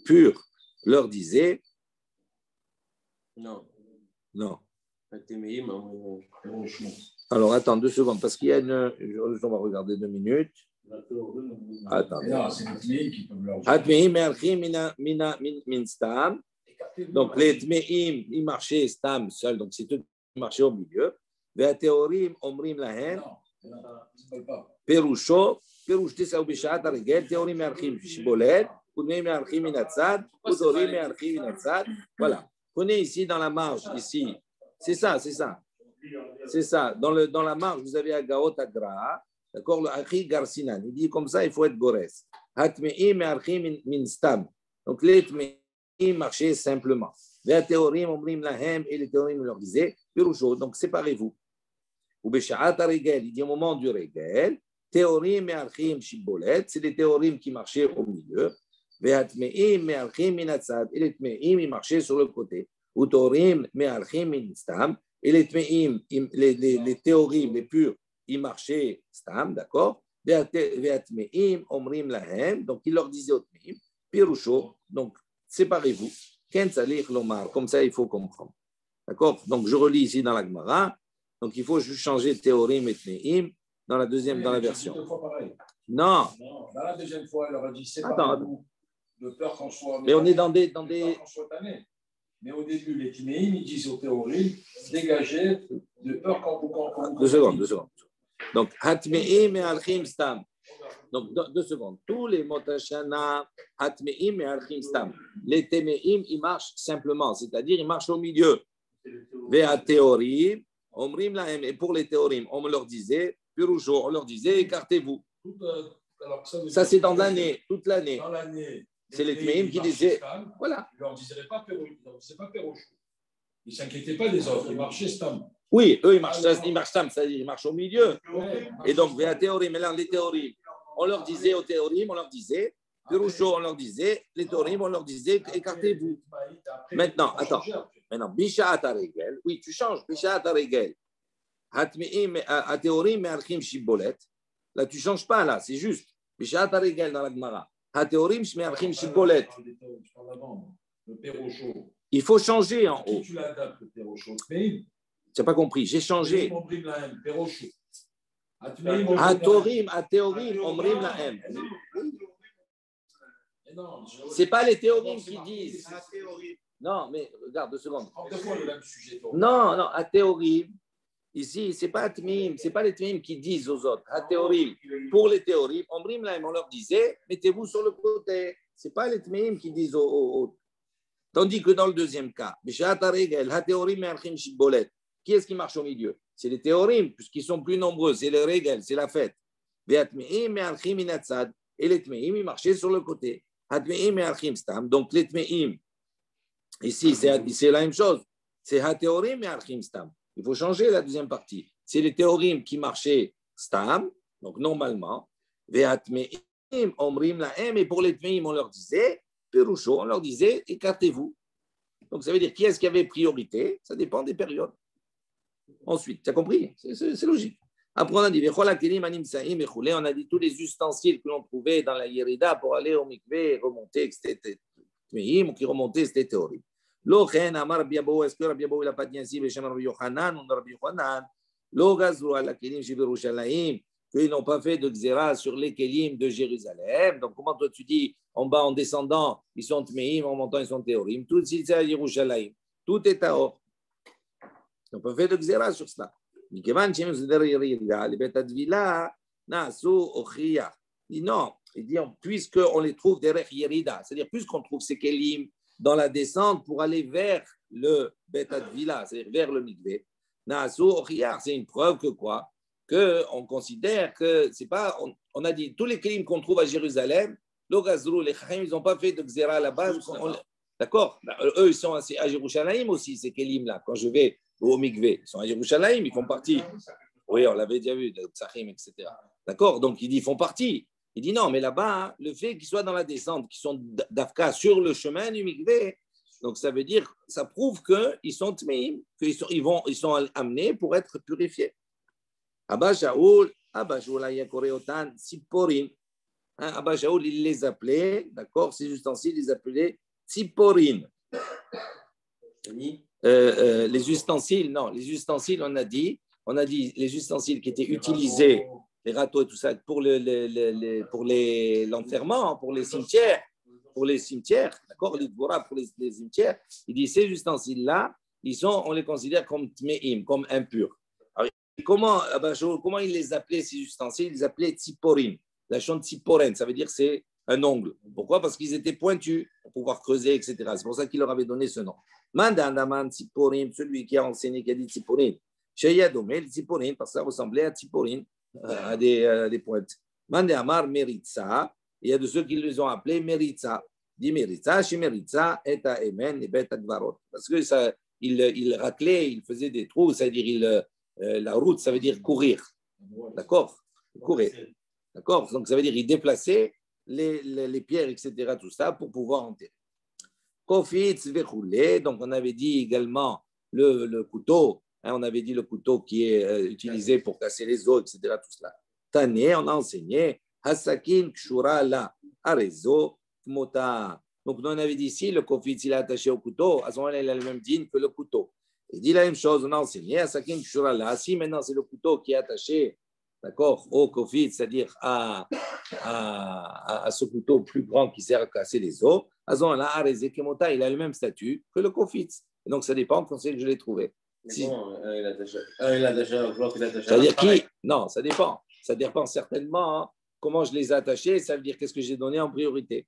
purs leur disaient. Non. Alors, attends 2 secondes, parce qu'il y a on va regarder 2 minutes. Attends. Atmeim me'alchim min stam. Donc, les tmeim, ils marchaient stam seuls, donc c'est eux qui marchaient au milieu. Ve'ateorim omrim lahem. Perusho, perush tisao bishat arigel, teorim me'alchim shibolet, utmeim me'alchim min atzad, utorim me'alchim min atzad. Voilà. Prenez ici dans la marge, ici. C'est ça. C'est ça. Dans la marge, vous avez Agaot Agra, d'accord, le Achi Garsinan. Il dit comme ça, il faut être Gores. Hatmeim et Archi min stam. Donc les Tmeim marchaient simplement. Et les théorim leur disaient, donc séparez-vous. Ou il dit au moment du Regel, théorim et archim shibolet, c'est des théorim qui marchaient au milieu. Ve'atmeim et archim minatzad, et les tmeim, ils marchaient sur le côté. Ou théorim et archim minstam, et les tmeim, les théorim, les purs, ils marchaient stam, d'accord? Ve'atmeim omrim lahem, donc il leur disait au tmeim, pirusho, donc séparez-vous. Ken salir lomar, comme ça il faut comprendre. D'accord? Donc je relis ici dans la Gemara. Donc il faut juste changer théorim et tmeim dans la deuxième, dans la version. Deux fois pareil. Non. Non, dans la deuxième fois, elle leur a dit séparez-vous de peur qu'on soit. Mais on est dans des. Mais au début, les Timéim, ils disent aux théories dégagez de peur qu'on vous. Deux secondes. Donc, Hatmeim et Alchim Stam. Donc, 2 secondes. Tous les Motashana, Hatmeim et Alchim Stam. Les Temeim, ils marchent simplement, c'est-à-dire ils marchent au milieu. Vea théorim, Omrim Lahem. Et pour les théorim, on leur disait, Pirusho, on leur disait, écartez-vous. Ça, c'est dans l'année, toute l'année. Dans l'année. C'est les Tmeim qui disaient. Voilà. Ils ne leur disaient pas Pérochou. Ils ne s'inquiétaient pas des autres, ils marchaient Stam. Oui, eux, ils marchent Stam, c'est-à-dire ils marchent au milieu. Et donc, vers théorim, mais là, les théorim, on leur disait aux théorim, on leur disait, Pirusho, on leur disait, les théorim, on leur disait, écartez-vous. Maintenant, attends. Maintenant, Bisha Ataregel, oui, tu changes, Bisha Ataregel. Théorim et Archim Shibolet. Là, tu ne changes pas, là, c'est juste. Bisha Ataregel dans la Gemara. Théorim, Archim Shibolet. Il faut changer en haut. Tu l'adaptes, le Pérochou. Tu n'as pas compris, j'ai changé. Théorim, Omrim Lahem. Ce n'est pas les théorim qui disent. Non, mais regarde 2 secondes. Non, à théorim, ici, ce n'est pas Atmim, ce n'est pas les théorim qui disent aux autres. À théorim, pour les théorim, Omrim Lahem, on leur disait, mettez-vous sur le côté. Ce n'est pas les théorim qui disent aux autres. Tandis que dans le deuxième cas, qui est-ce qui marche au milieu? C'est les théorim, puisqu'ils sont plus nombreux, c'est les règles, c'est la fête. Et les tmeim, ils marchaient sur le côté. Donc les tmeim, ici, c'est la même chose. C'est ha-théorim et archim stam. Il faut changer la deuxième partie. C'est les théorim qui marchaient stam, donc normalement. Et pour les tmeim, on leur disait, Perusho, on leur disait, écartez-vous. Donc, ça veut dire qui est-ce qui avait priorité? Ça dépend des périodes. Ensuite, tu as compris? C'est logique. Après, on a dit, on a dit tous les ustensiles que l'on trouvait dans la Yerida pour aller au mikvé, remonter, c'était Tmeim, qui remontait, c'était théorie. Lochen, Amar Biabo, est-ce que Rabbi Yabo, il n'a pas dit ainsi, Beshem Rabbi Yochanan, ou Rabbi Yochanan, Lo Gazru ala Kelim Shiberushalayim, qu'ils n'ont pas fait de Xéra sur les Kélim de Jérusalem. Donc, comment toi tu dis, en bas, en descendant, ils sont Tmeim, en montant, ils sont Théorim. Tout c'est à Yerushalayim. Tout est à Or. Ils n'ont pas fait de Xéra sur cela. Il dit non, il dit puisqu'on les trouve derrière Yerida, c'est-à-dire puisqu'on trouve ces Kélim dans la descente pour aller vers le Bet Advila, c'est-à-dire vers le Mikvé, c'est une preuve que quoi? Qu'on considère que c'est pas, on a dit tous les kélim qu'on trouve à Jérusalem, les Chachamim, ils n'ont pas fait de Xéra à la base. D'accord? Eux, ils sont à Jérusalem aussi, ces kélim-là. Quand je vais au Mikvé, ils sont à Jérusalem, ils font partie. Oui, on l'avait déjà vu, de Psachim, etc. D'accord? Donc, il dit, ils font partie. Il dit non, mais là-bas, le fait qu'ils soient dans la descente, qu'ils sont d'Afka sur le chemin du Mikvé, donc ça veut dire, ça prouve qu'ils sont tmeim, qu'ils sont amenés pour être purifiés. Abba Shaoul, Ayakoreotan, Tziporin. Abba Shaoul, il les appelait, d'accord, ces ustensiles, il les appelait Tziporin. Les ustensiles, on a dit les ustensiles qui étaient utilisés, les râteaux et tout ça, pour l'enterrement, pour les cimetières, d'accord, les dvoras pour les cimetières, il dit ces ustensiles-là, on les considère comme tmeim, comme impurs. Comment il les appelait, ces ustensiles? Il les appelait tziporin. La chante tziporen, ça veut dire c'est un ongle. Pourquoi? Parce qu'ils étaient pointus pour pouvoir creuser, etc. C'est pour ça qu'il leur avait donné ce nom. Mandandaman tziporin, celui qui a enseigné, qui a dit tziporin. Sheyadome, le tziporin, parce que ça ressemblait à tziporin, à des pointes. Mandamar meritza, il y a de ceux qui les ont appelés meritza. Dimeritza, Shimeritza, et à Emen, et Bet Advarot. Parce que ça, il raclait, il faisait des trous, c'est-à-dire la route, ça veut dire courir. D'accord? Courir. D'accord? Donc ça veut dire il déplaçait les pierres, etc., tout ça, pour pouvoir enterrer. Kofitz vechoulé, donc on avait dit également le couteau, hein, on avait dit le couteau qui est utilisé pour casser les os, etc., tout cela. Tané, on a enseigné, Hasakin kshura la arezo mota. Donc on avait dit ici, le kofitz il est attaché au couteau, à ce moment-là il a le même digne que le couteau. Il dit la même chose, on a enseigné, Hasakin kshura la, si maintenant c'est le couteau qui est attaché, d'accord, au kofitz, c'est-à-dire à ce couteau plus grand qui sert à casser les os, à ce moment-là, Arezé Kemota, il a le même statut que le kofitz. Et donc, ça dépend quand c'est que je l'ai trouvé. Si. Il a attaché au bloc, il a attaché. C'est-à-dire qui? Non, ça dépend. Ça dépend certainement hein, comment je les ai attachés. Ça veut dire qu'est-ce que j'ai donné en priorité.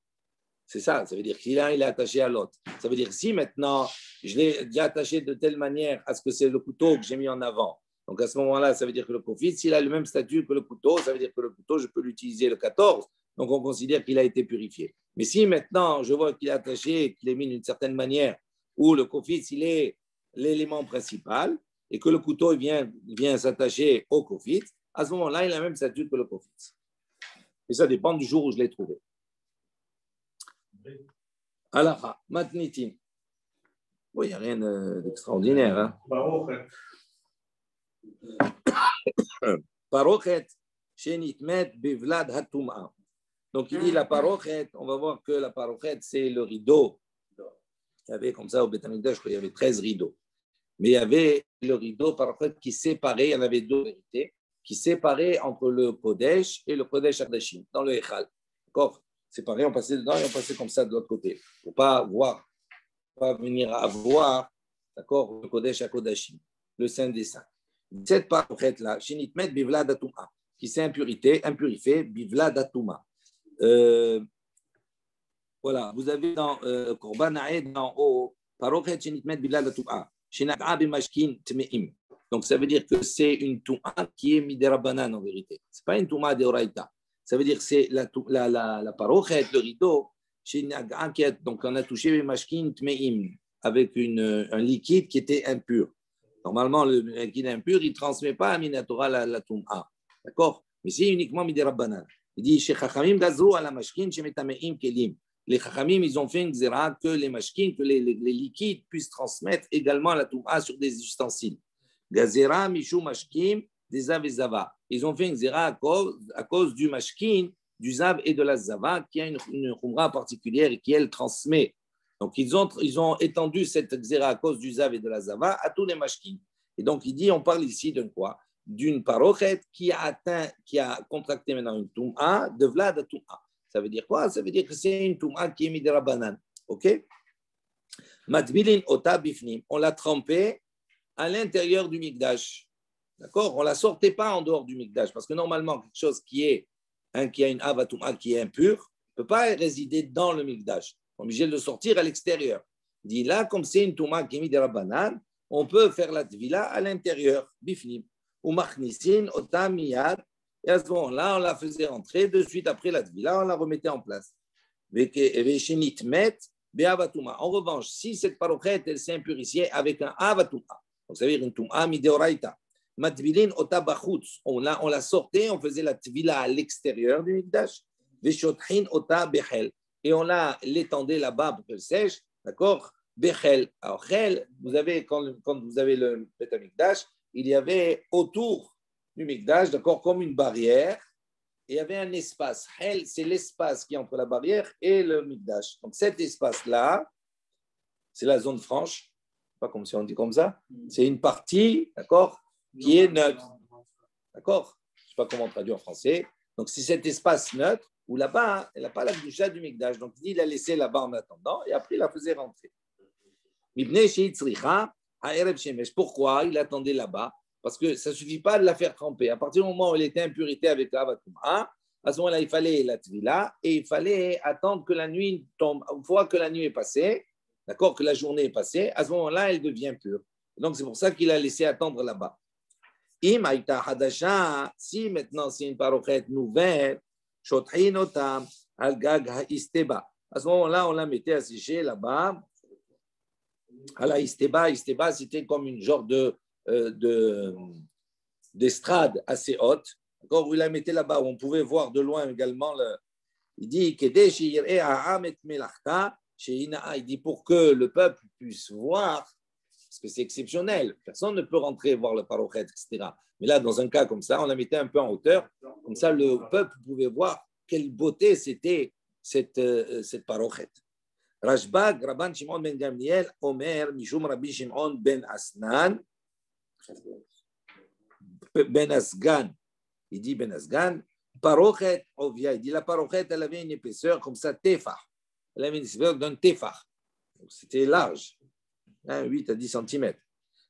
C'est ça. Ça veut dire qu'il il est attaché à l'autre. Ça veut dire si maintenant, je l'ai déjà attaché de telle manière à ce que c'est le couteau que j'ai mis en avant. Donc, à ce moment-là, ça veut dire que le kofitz, s'il a le même statut que le couteau, ça veut dire que le couteau, je peux l'utiliser le 14. Donc, on considère qu'il a été purifié. Mais si maintenant, je vois qu'il est attaché, qu'il est mis d'une certaine manière, où le kofitz, il est l'élément principal, et que le couteau vient s'attacher au kofitz, à ce moment-là, il a le même statut que le kofitz. Et ça dépend du jour où je l'ai trouvé. Alaha, matnitin. Oui, il n'y a rien d'extraordinaire. Hein? Parochet, shenitmet bivlad hatuma. Donc, il dit la parochet, on va voir que la parochet, c'est le rideau. Il y avait comme ça au Beth Amikdash, je crois, il y avait 13 rideaux. Mais il y avait le rideau parochet qui séparait, il y en avait deux vérités, qui séparait entre le Kodesh et le Kodesh Hardashim, dans le Echal. D'accord? Séparé, on passait dedans et on passait comme ça de l'autre côté. Pour pas venir à voir, d'accord, le Kodesh HaKodashim, le Saint des Saints. Cette parochet-là, shenitmet bivlad hatuma, qui s'est impurifié, bivlad hatuma. Voilà, vous avez dans Korban Aed en haut, Parochet Shenitmet Bilal Atu'a, Shenat'a Bimashkin Tmeim. Donc ça veut dire que c'est une Tu'a qui est miderabanan en vérité. Ce n'est pas une Tu'a de Oraita. Ça veut dire que c'est la Parochet, le rideau, donc on a touché Bimashkin Tmeim avec un liquide qui était impur. Normalement, le liquide impur, il ne transmet pas à Minatora la Tu'a. D'accord? Mais c'est uniquement miderabanan. Il dit chez Chachamim Gazrou à la Mashkin, chez Metameim Kelim. Les Chachamim, ils ont fait une zéra que les mashkin, que les liquides puissent transmettre également la touma sur des ustensiles. Gazera, Mishou, Mashkim, des Zav et Zava. Ils ont fait une zéra à cause du mashkin, du Zav et de la Zava, qui a une khumra particulière et qui, elle, transmet. Donc, ils ont étendu cette zéra à cause du Zav et de la Zava à tous les mashkin. Et donc, il dit, on parle ici de quoi? D'une parochet qui a contracté maintenant une touma, de Vlad touma. Ça veut dire quoi? Ça veut dire que c'est une touma qui est miderabanan. OK? Matbilin ota bifnim. On l'a trempée à l'intérieur du mikdash. D'accord? On ne la sortait pas en dehors du mikdash. Parce que normalement, quelque chose qui a une avatouma qui est impure ne peut pas résider dans le mikdash. On est obligé de le sortir à l'extérieur. Il dit là, comme c'est une touma qui est miderabanan, on peut faire la tvila à l'intérieur. Bifnim. Ou machnisin ota miyad. Et à ce moment-là, on la faisait rentrer. De suite après la tvila, on la remettait en place. En revanche, si cette parochet, elle s'est impurifiée avec un avatuma, donc ça veut dire une tuma mideoraita, matbilin ota bachutz, on la sortait, on faisait la tvila à l'extérieur du mikdash, veshothin ota bechel, et on l'étendait là-bas pour qu'elle sèche, d'accord? Bechel. Alors, chel, vous avez, quand vous avez le Beth Amikdash, il y avait autour du mikdash, d'accord, comme une barrière, et il y avait un espace. Hel, c'est l'espace qui est entre la barrière et le mikdash. Donc cet espace-là, c'est la zone franche, pas comme si on dit comme ça, c'est une partie, d'accord, qui est neutre. D'accord? Je ne sais pas comment traduire en français. Donc c'est cet espace neutre où là-bas, elle n'a pas la doucha du mikdash. Donc il l'a laissé là-bas en attendant, et après il la faisait rentrer. Pourquoi il attendait là-bas? Parce que ça ne suffit pas de la faire tremper. À partir du moment où elle était impurité avec la Avatouma, à ce moment-là, il fallait la tvila et il fallait attendre que la nuit tombe. Une fois que la nuit est passée, d'accord, que la journée est passée, à ce moment-là, elle devient pure. Donc, c'est pour ça qu'il a laissé attendre là-bas. Si maintenant c'est une parochet nouvelle, shothin otam al gag ha'isteba. À ce moment-là, on la mettait à sécher là-bas. À la Isteba, c'était comme une genre d'estrade assez haute. D'accord, où il la mettait là-bas, où on pouvait voir de loin également. Il dit il dit pour que le peuple puisse voir, parce que c'est exceptionnel, personne ne peut rentrer voir le parochet, etc. Mais là, dans un cas comme ça, on la mettait un peu en hauteur, comme ça le peuple pouvait voir quelle beauté c'était cette parochet. Rashbag, Rabban Shimon ben Gamliel, Omer, Mishum Rabbi Shimon ben Asnan, ben Asgan, il dit ben Asgan, parochet ovia, il dit la parochet, elle avait une épaisseur comme ça, tefah. Elle avait une épaisseur d'un tefah. C'était large, 8 à 10 cm.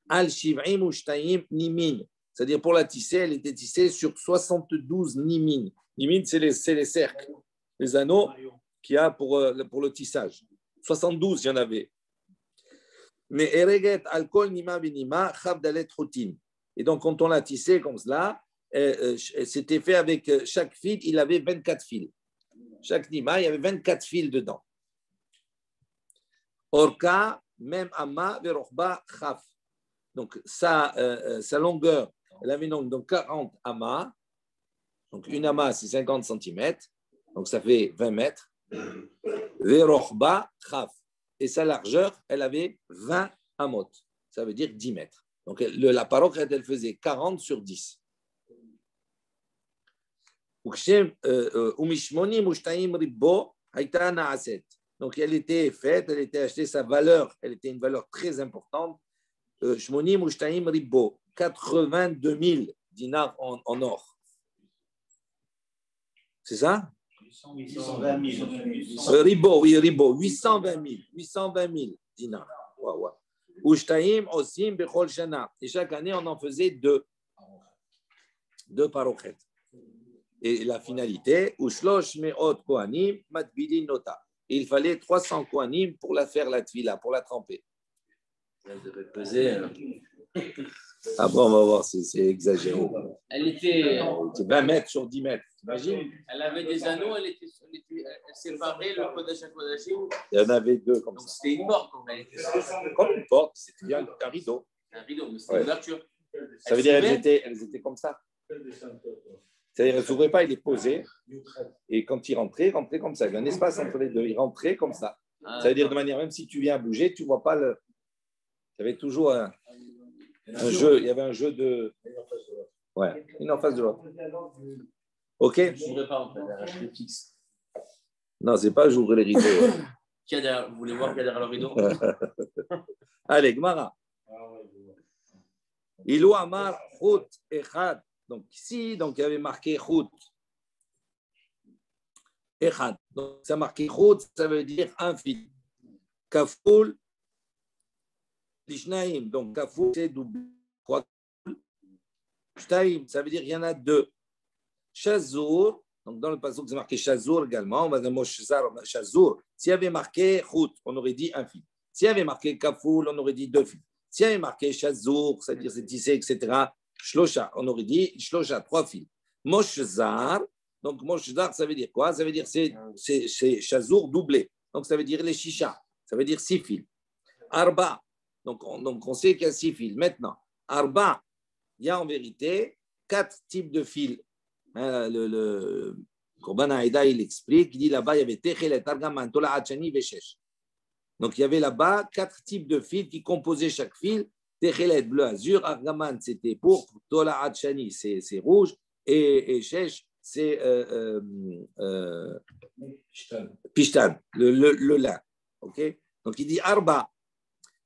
Al-Shiv'im Ushtaim Nimin, c'est-à-dire pour la tisser, elle était tissée sur 72 nimin. Nimin, c'est les cercles, les anneaux qu'il y a pour le tissage. 72, il y en avait. Mais Ereget Al-Kol Nima Binima Chavdalet Chotim. Et donc, quand on l'a tissé comme cela, c'était fait avec chaque fil, il avait 24 fils. Chaque nima, il y avait 24 fils dedans. Orka, même Amma, Verochba, Chaf. Donc, sa longueur, elle avait donc 40 amas. Donc, une amas, c'est 50 cm. Donc, ça fait 20 mètres. Verochba, Chaf. Et sa largeur, elle avait 20 amot. Ça veut dire 10 mètres. Donc, la parochet, elle faisait 40 sur 10. Donc, elle était faite, elle était achetée, sa valeur, elle était une valeur très importante. 82 000 dinars en or. C'est ça? 820 000. Ribo, oui, ribo. 820 000 dinars. Wow. Et chaque année, on en faisait deux parochet. Et la finalité, il fallait 300 kohanim pour la faire la tvila, pour la tremper. Elle devait peser. Ah bon, on va voir, c'est exagéré. Elle était. C'est 20 mètres sur 10 mètres, t'imagines? Elle avait des anneaux, elle séparait le Kodesh à Kodashim. Il y en avait deux comme Donc ça. c'était une porte. Comme une porte, c'était bien un rideau. Un rideau, mais c'était une ouverture. Ça veut dire qu'elles étaient comme ça. C'est-à-dire qu'elles ne s'ouvraient pas, il les posait. Et quand il rentrait comme ça. Il y avait un espace entre les deux. Il rentrait comme ça. Ça veut dire de manière, même si tu viens bouger, tu ne vois pas le. Il y avait toujours un jeu. Il y avait un jeu de. Ouais, une en face de l'autre. Ok? Je n'ouvrais pas en fait, je les fixe. Non, c'est pas j'ouvre les rideaux. Vous voulez voir qu'il y a derrière le rideau? Allez, Gmara. Ilou Amar Chut Echad. Donc ici, donc, il y avait marqué Chut. Echad. Donc ça marqué Chut, ça veut dire un fil. Kafoul Lishnaim. Donc Kafoul, c'est double. Shtaim, ça veut dire qu'il y en a deux. Chazour, donc dans le passage c'est marqué Chazour également, on va dire Chazour. S'il y avait marqué Chut, on aurait dit un fil. S'il y avait marqué Kafoul, on aurait dit deux fils. S'il y avait marqué Chazour, c'est-à-dire c'est tissé, etc., Shlosha, on aurait dit Shlosha, trois fils. Moshzar, donc Moshzar, ça veut dire quoi? Ça veut dire c'est Chazour doublé. Donc ça veut dire les Shisha, ça veut dire 6 fils. Arba, donc on sait qu'il y a 6 fils. Maintenant, Arba, il y a en vérité 4 types de fils. Le Korban Haïda, il explique, il dit là-bas, il y avait Techelet, Argaman, Tola Hachani, Veshesh. Donc il y avait là-bas 4 types de fils qui composaient chaque fil. Techelet, bleu azur, Argaman, c'était pourpre, Tola Hachani, c'est rouge, et Shesh, c'est Pishtan, le lin. Okay? Donc il dit Arba.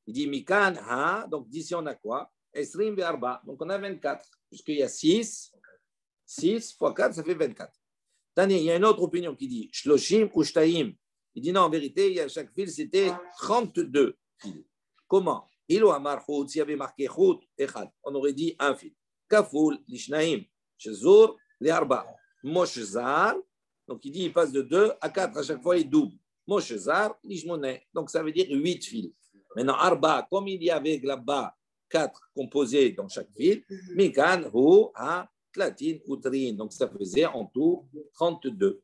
Il dit Mikan, Ha, donc d'ici on a quoi? Esrim ve Arba. Donc on a 24, puisqu'il y a 6 fois 4, ça fait 24. Il y a une autre opinion qui dit Shloshim ou Shtaim. Il dit non, en vérité, il y a chaque fil, c'était 32 fils. Comment? Ilo Amar Chut, s'il y avait marqué Chut, Echad, on aurait dit un fil. Kafoul, Lishnaim, Shazur, les Arba. Moshzar, donc il dit il passe de 2 à 4, à chaque fois il double. Moshzar, Lishmoné, donc ça veut dire 8 fils. Maintenant, Arba, comme il y avait là-bas 4 composés dans chaque fil, Mikan, Hu, Ha, Tlatin, Utrin, donc ça faisait en tout 32.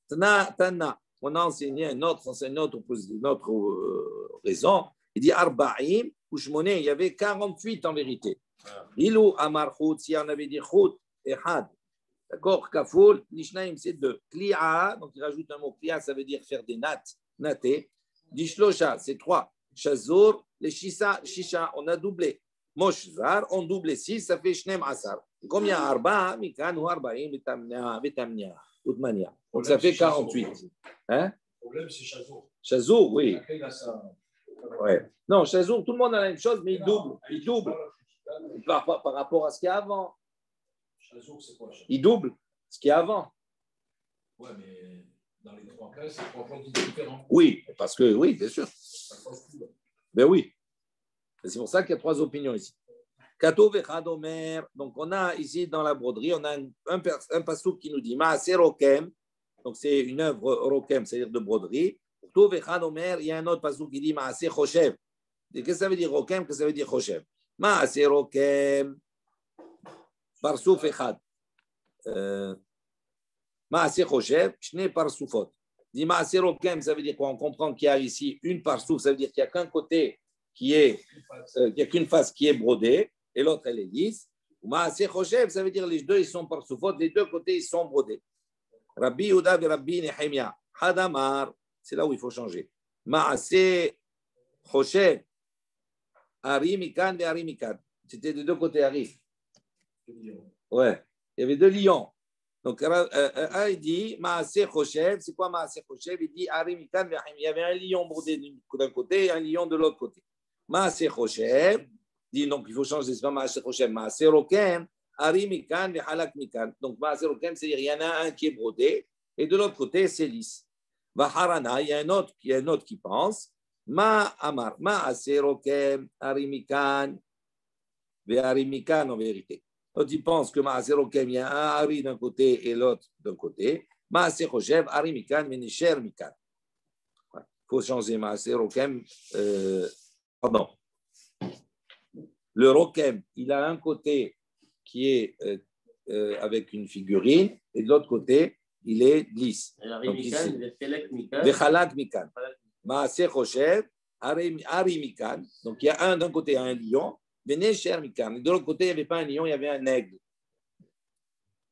Tana, on a enseigné une autre raison. Il dit Arba'im, ou Shmoné, il y avait 48 en vérité. Ilou Amar Chout, si on avait dit Chout et Had. D'accord, Kafoul, Nishnaim, c'est 2. Kli'a, donc il rajoute un mot. Kli'a, ça veut dire faire des nattes, natter. Dishlosha, c'est 3. Shazur, les Shisha, on a doublé. Moshzar, on double 6, ça fait Shnem Asar. Comme il y a Arba, Mikan ou Arba'im, Vitamnia, Utmania. Donc ça fait 48. Hein? Le problème, c'est Chazour. Chazour, oui. Après, il a ça. Ouais. Non, Chazour, tout le monde a la même chose, mais il double. Il double. Par rapport à ce qu'il y a avant. Chazour, c'est quoi? Il double ce qu'il y a avant. Ouais, mais dans les 3 cas, c'est 3 points différents. Oui, parce que, oui, bien sûr. Ben oui. C'est pour ça qu'il y a 3 opinions ici. Kato vechad omer. Donc, on a ici dans la broderie, on a un passouk qui nous dit Maaseh rokem. Donc, c'est une œuvre rokem, c'est-à-dire de broderie. Kato vechad omer, il y a un autre passouk qui dit Maaseh choshev. Qu'est-ce que ça veut dire rokem? Qu'est-ce que ça veut dire choshev? Maaseh rokem. Parsouf echad. Maaseh choshev, shne parsoufot. Dit Maaseh rokem, ça veut dire quoi? On comprend qu'il y a ici une parsouf, ça veut dire qu'il n'y a qu'un côté qui est, il n'y a qu'une face qui est brodée et l'autre elle est lisse. Maaseh choshev, ça veut dire les deux ils sont parsoufot, les deux côtés ils sont brodés. Rabbi Yehuda et Rabbi Nehemia. Hadamar, c'est là où il faut changer. Maaseh choshev, Ari mikan et Ari mikan. C'était de deux côtés Ari. Ouais, il y avait 2 lions. Donc, un, il dit, Maaseh Choshev, c'est quoi Maaseh Choshev? Il dit, Ari Mikan, il y avait un lion brodé d'un côté et un lion de l'autre côté. Maaseh Choshev, dit donc il faut changer, c'est pas Maaseh Choshev, Maaseh Rokem, Ari Mikan, Halak Mikan. Donc, Maaseh Rokem, c'est-à-dire il y en a un qui est brodé et de l'autre côté, c'est lisse. Vaharana, il y a un autre qui pense, Ma Amar, Maaseh Rokem, Ari Mikan, Ari Mikan en vérité. Quand ils pensent que Maaseh Rokem, il y a un Ari d'un côté et l'autre d'un côté. Maaseh Choshev, Ari Mikan, Menisher Mikan. Il faut changer Maaseh Rokem. Pardon. Le Rokem, il a un côté qui est avec une figurine et de l'autre côté, il est lisse. Vechalak Mikan. Maaseh Choshev, Ari Mikan. Donc il y a un d'un côté, un lion. Menisher Mikan. De l'autre côté, il n'y avait pas un lion, il y avait un aigle.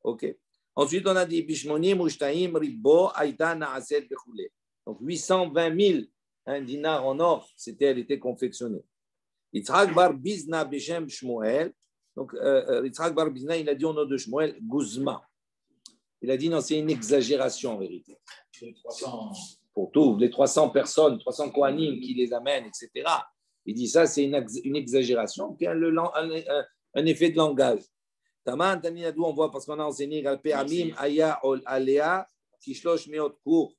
Ok. Ensuite, on a dit Bishmonim, Ushtaim, Ribbo, Aïta, Naaset, Bechoulé. Donc 820 000, un dinar en or, elle était confectionnée. Yitzhak bar Bizna, Beshem Shmuel. Donc Yitzhak bar Bizna, il a dit au nom de Shmuel, Guzma. Il a dit non, c'est une exagération en vérité. Pour tous, les 300 personnes, 300 Kohanim qui les amènent, etc. Il dit ça, c'est une exagération, puis un effet de langage. Taman, Taninadou, on voit parce qu'on a enseigné Galpeamim, Aya, Alea, Kishlosh, Meot, Kour.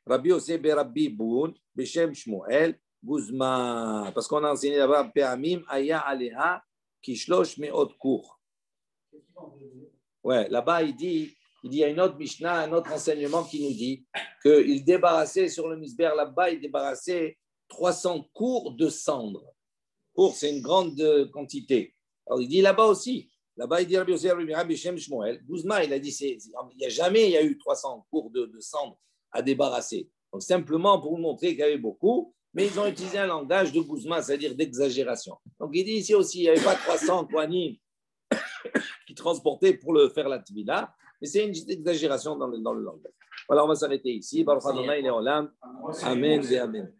Rabbi Oseh, Rabbi Boun, Beshem Shmuel, Guzma. Parce qu'on a enseigné là-bas Galpeamim, Aya, Alea, Kishlosh, Meot, Kour. Ouais, là-bas, il dit, il y a une autre Mishnah, un autre enseignement qui nous dit qu'il débarrassait sur le misber là-bas, il débarrassait 300 cours de cendres. Cours, c'est une grande quantité. Alors il dit là-bas aussi, là-bas il dit Rabbi Yosef, Rabbi Shem Shmuel, Guzma, il a dit, il n'y a jamais eu 300 cours de cendres à débarrasser. Donc simplement pour vous montrer qu'il y avait beaucoup, mais ils ont utilisé un langage de Guzma, c'est-à-dire d'exagération. Donc il dit ici aussi, il n'y avait pas 300 Kohanim qui transportaient pour le faire la tvila. Mais c'est une exagération dans le langage. Voilà, on va s'arrêter ici. Baruch Adonai Leolam. Amen et Amen.